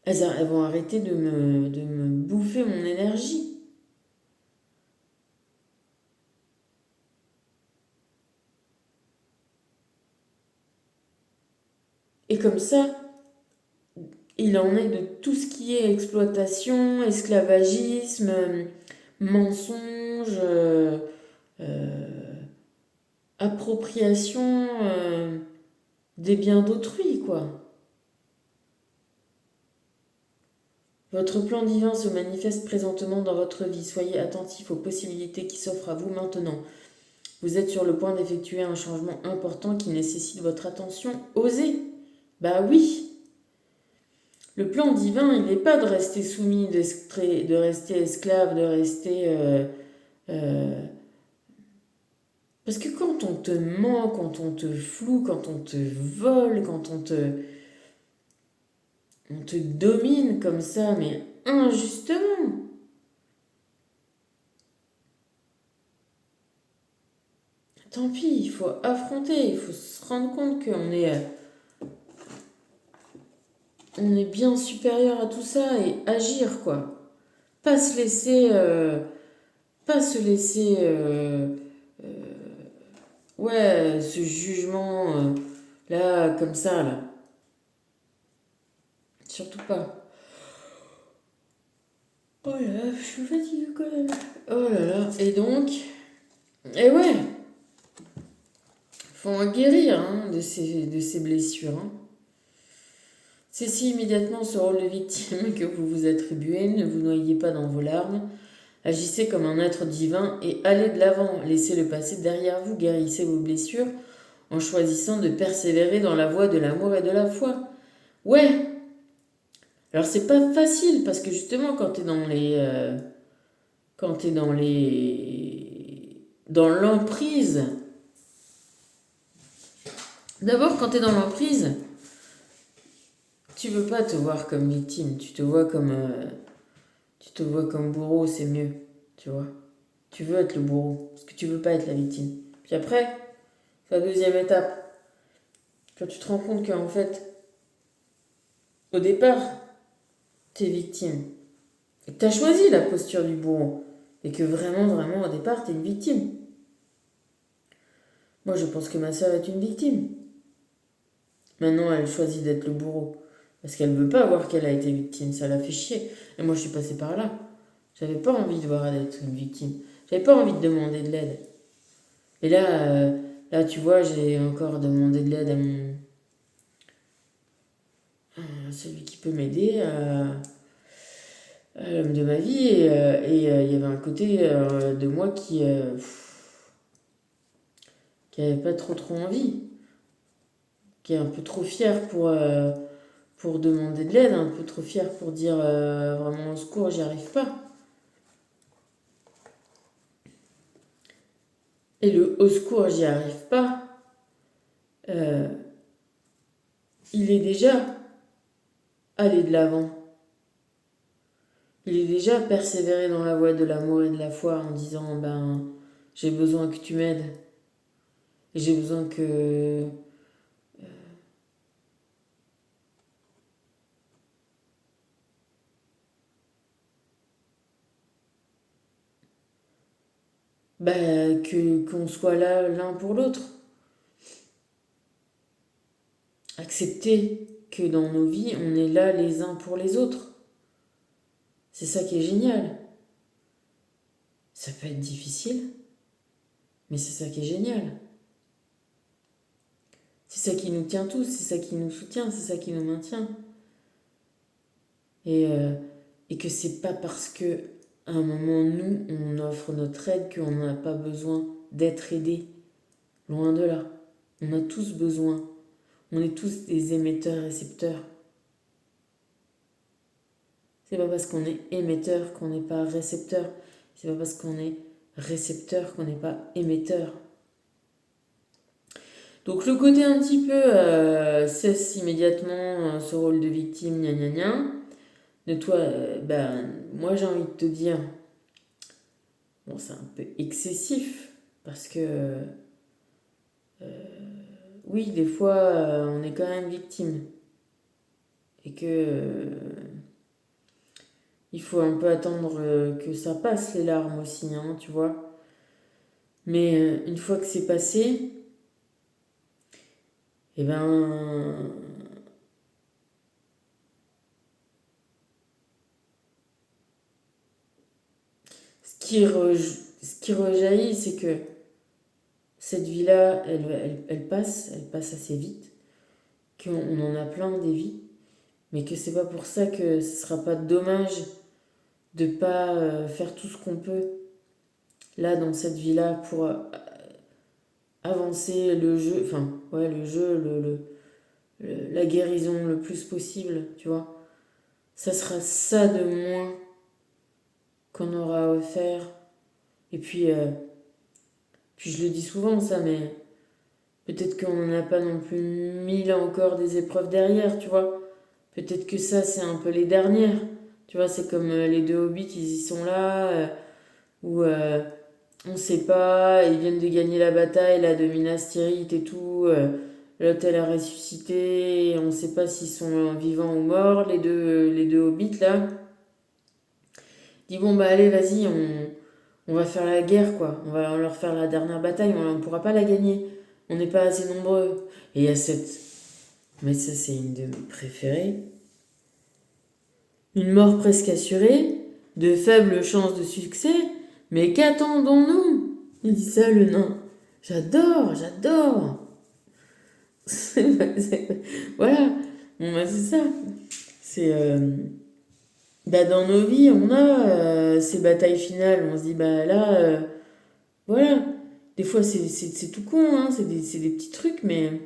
A: Elles vont arrêter de me bouffer mon énergie. Et comme ça, il en est de tout ce qui est exploitation, esclavagisme, mensonge, euh, appropriation des biens d'autrui, quoi. Votre plan divin se manifeste présentement dans votre vie. Soyez attentif aux possibilités qui s'offrent à vous maintenant. Vous êtes sur le point d'effectuer un changement important qui nécessite votre attention. Osez. Bah oui. Le plan divin, il n'est pas de rester soumis, de rester esclave, de rester... euh, Parce que quand on te ment, quand on te floue, quand on te vole, quand on te domine comme ça, mais injustement, tant pis, il faut affronter, il faut se rendre compte on est bien supérieur à tout ça et agir, quoi. Pas se laisser, pas se laisser, ouais, ce jugement, là, comme ça, là. Surtout pas. Oh là là, je suis fatiguée quand même. Oh là là. Et donc, et ouais, faut en guérir hein, de ces blessures. Hein. Cessez immédiatement ce rôle de victime que vous vous attribuez, ne vous noyez pas dans vos larmes, agissez comme un être divin et allez de l'avant, laissez le passé derrière vous, guérissez vos blessures en choisissant de persévérer dans la voie de l'amour et de la foi. Ouais, alors c'est pas facile parce que justement quand t'es dans quand t'es dans l'emprise, d'abord quand t'es dans l'emprise, tu veux pas te voir comme victime, tu te vois comme bourreau, c'est mieux, tu vois. Tu veux être le bourreau, parce que tu veux pas être la victime. Puis après, c'est la deuxième étape. Quand tu te rends compte qu'en fait, au départ, t'es victime. Et que t'as choisi la posture du bourreau. Et que vraiment, vraiment, au départ, t'es une victime. Moi, je pense que ma soeur est une victime. Maintenant, elle choisit d'être le bourreau. Parce qu'elle veut pas voir qu'elle a été victime. Ça la fait chier. Et moi, je suis passée par là. J'avais pas envie de voir elle être une victime. J'avais pas envie de demander de l'aide. Et là, tu vois, j'ai encore demandé de l'aide à celui qui peut m'aider, à l'homme de ma vie. Et il y avait un côté de moi qui avait pas trop envie, qui est un peu trop fier pour demander de l'aide, un peu trop fier pour dire vraiment au secours, j'y arrive pas. Et le au secours, j'y arrive pas, euh, il est déjà allé de l'avant. Il est déjà persévéré dans la voie de l'amour et de la foi en disant ben j'ai besoin que tu m'aides et j'ai besoin que qu'on soit là l'un pour l'autre. Accepter que dans nos vies, on est là les uns pour les autres. C'est ça qui est génial. Ça peut être difficile, mais c'est ça qui est génial. C'est ça qui nous tient tous, c'est ça qui nous soutient, c'est ça qui nous maintient. Et, euh, et que c'est pas parce que à un moment nous on offre notre aide qu'on n'a pas besoin d'être aidé. Loin de là. On a tous besoin. On est tous des émetteurs-récepteurs. C'est pas parce qu'on est émetteur qu'on n'est pas récepteur. C'est pas parce qu'on est récepteur qu'on n'est pas émetteur. Donc le côté un petit peu cesse immédiatement ce rôle de victime, gna gna gna. De toi, ben, moi j'ai envie de te dire, Bon, c'est un peu excessif parce que oui, des fois, on est quand même victime et que il faut un peu attendre que ça passe les larmes aussi, hein, tu vois. Mais une fois que c'est passé, eh ben, ce qui rejaillit, c'est que cette vie-là, elle passe assez vite, qu'on en a plein des vies, mais que c'est pas pour ça que ce sera pas dommage de pas faire tout ce qu'on peut là dans cette vie-là pour avancer le jeu, enfin ouais le jeu, la guérison le plus possible, tu vois. Ça sera ça de moins qu'on aura à faire. Et puis je le dis souvent ça, mais peut-être qu'on n'en a pas non plus mille encore des épreuves derrière, tu vois. Peut-être que ça c'est un peu les dernières. Tu vois, c'est comme les deux hobbits, ils y sont là, où on sait pas, ils viennent de gagner la bataille là, de Minas Tirith et tout. L'hôtel a ressuscité, et on sait pas s'ils sont vivants ou morts, les deux hobbits là. Dit bon bah allez, vas-y, on va faire la guerre quoi. On va leur faire la dernière bataille, on pourra pas la gagner. On n'est pas assez nombreux. Et il y a cette. Mais ça, c'est une de mes préférées. Une mort presque assurée, de faibles chances de succès, mais qu'attendons-nous? Il dit ça, le nain. J'adore, j'adore. Voilà, bon, bah, c'est ça. C'est. Bah, dans nos vies, on a ces batailles finales. On se dit, bah là, voilà. Des fois, c'est tout con, hein, c'est des petits trucs, mais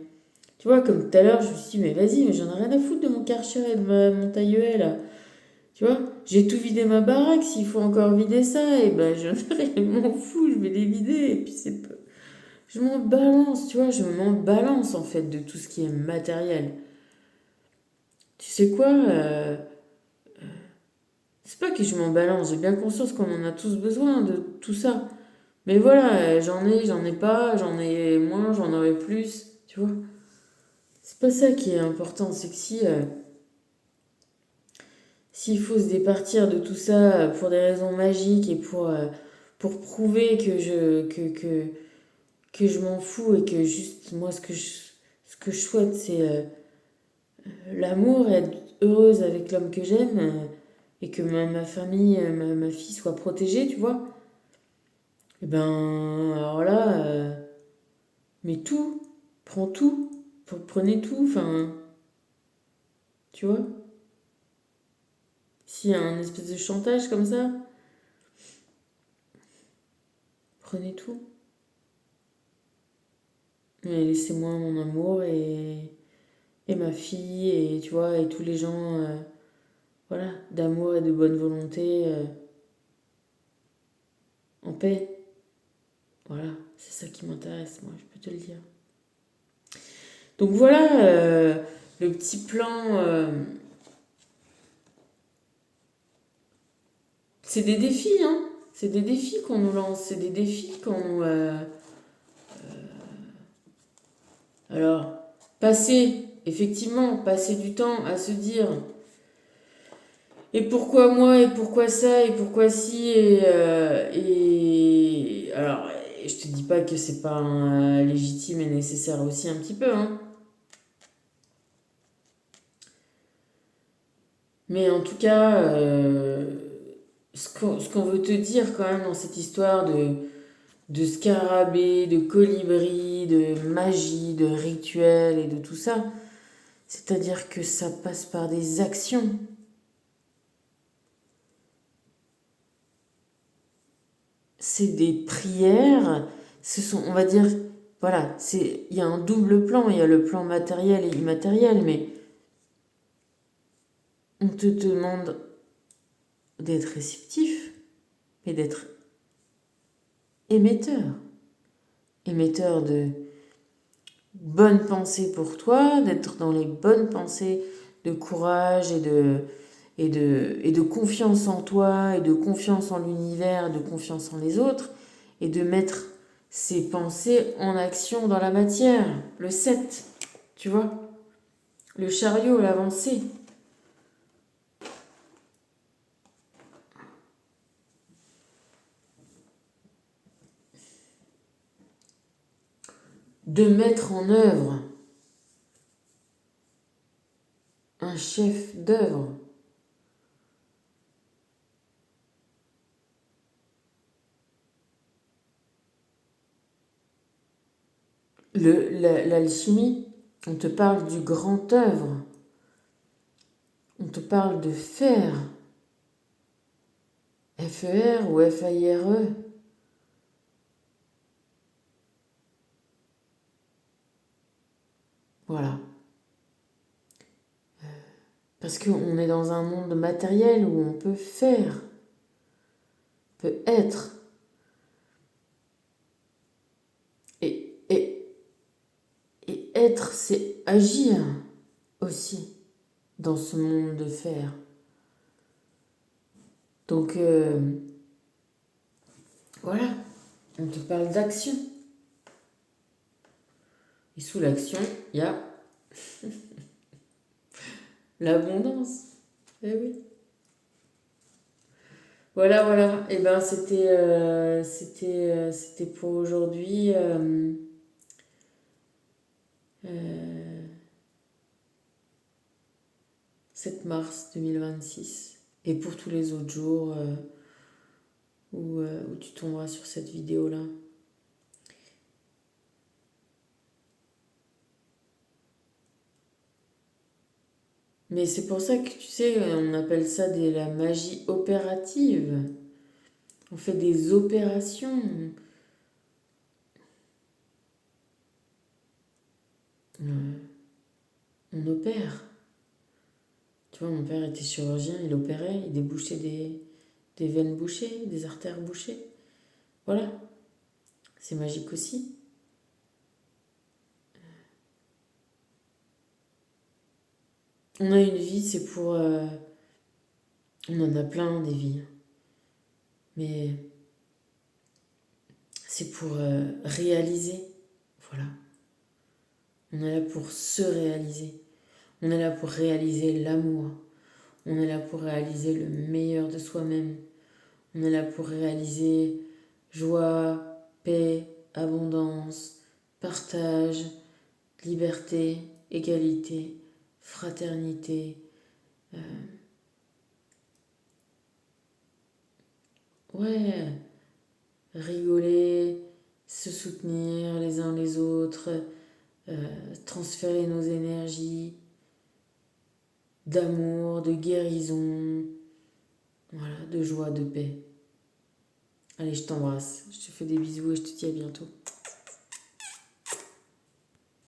A: tu vois, comme tout à l'heure, je me suis dit, mais vas-y, mais j'en ai rien à foutre de mon Karcher et de mon tailleuet, là. Tu vois, j'ai tout vidé ma baraque, s'il faut encore vider ça, et ben je m'en fous, je vais les vider, et puis c'est peu. Je m'en balance, tu vois, je m'en balance en fait de tout ce qui est matériel. Tu sais quoi, c'est pas que je m'en balance, j'ai bien conscience qu'on en a tous besoin de tout ça. Mais voilà, j'en ai pas, j'en ai moins, j'en aurai plus, tu vois. C'est pas ça qui est important, c'est que si s'il faut se départir de tout ça pour des raisons magiques et pour prouver que je m'en fous et que juste moi ce que je souhaite c'est l'amour et être heureuse avec l'homme que j'aime et que ma famille, ma fille soit protégée, tu vois. Et ben alors là, mais tout, prends tout, prenez tout, enfin, tu vois. S'il y a un espèce de chantage comme ça, prenez tout. Mais laissez-moi mon amour et ma fille et tu vois, et tous les gens voilà, d'amour et de bonne volonté en paix. Voilà, c'est ça qui m'intéresse, moi, je peux te le dire. Donc voilà le petit plan. C'est des défis, hein. C'est des défis qu'on nous lance, c'est des défis qu'on nous. Alors, effectivement, passer du temps à se dire et pourquoi moi, et pourquoi ça, et pourquoi si, et alors, je te dis pas que c'est pas légitime et nécessaire aussi un petit peu, hein. Mais en tout cas, ce qu'on veut te dire quand même dans cette histoire de scarabée, de colibri, de magie, de rituel et de tout ça, c'est-à-dire que ça passe par des actions. C'est des prières, ce sont, on va dire, voilà, il y a un double plan, il y a le plan matériel et immatériel, mais on te demande d'être réceptif, mais d'être émetteur. Émetteur de bonnes pensées pour toi, d'être dans les bonnes pensées de courage et de confiance en toi, et de confiance en l'univers, de confiance en les autres, et de mettre ses pensées en action dans la matière. Le 7, tu vois, le chariot, l'avancée. De mettre en œuvre un chef d'œuvre. L'alchimie, on te parle du grand œuvre. On te parle de faire. F-E-R ou F-A-I-R-E. Voilà. Parce qu'on est dans un monde matériel où on peut faire, on peut être. Et être, c'est agir aussi dans ce monde de faire. Donc, voilà, on te parle d'action. Et sous l'action, il y a l'abondance. Eh oui. Voilà, voilà. Et ben c'était pour aujourd'hui. 7 mars 2026. Et pour tous les autres jours où tu tomberas sur cette vidéo-là. Mais c'est pour ça que, tu sais, on appelle ça la magie opérative. On fait des opérations. On opère. Tu vois, mon père était chirurgien, il opérait, il débouchait des veines bouchées, des artères bouchées. Voilà. C'est magique aussi. On a une vie, c'est pour... on en a plein des vies. Mais c'est pour réaliser. Voilà. On est là pour se réaliser. On est là pour réaliser l'amour. On est là pour réaliser le meilleur de soi-même. On est là pour réaliser joie, paix, abondance, partage, liberté, égalité, fraternité. Ouais, rigoler, se soutenir les uns les autres, transférer nos énergies d'amour, de guérison, voilà, de joie, de paix. Allez, je t'embrasse, je te fais des bisous et je te dis à bientôt.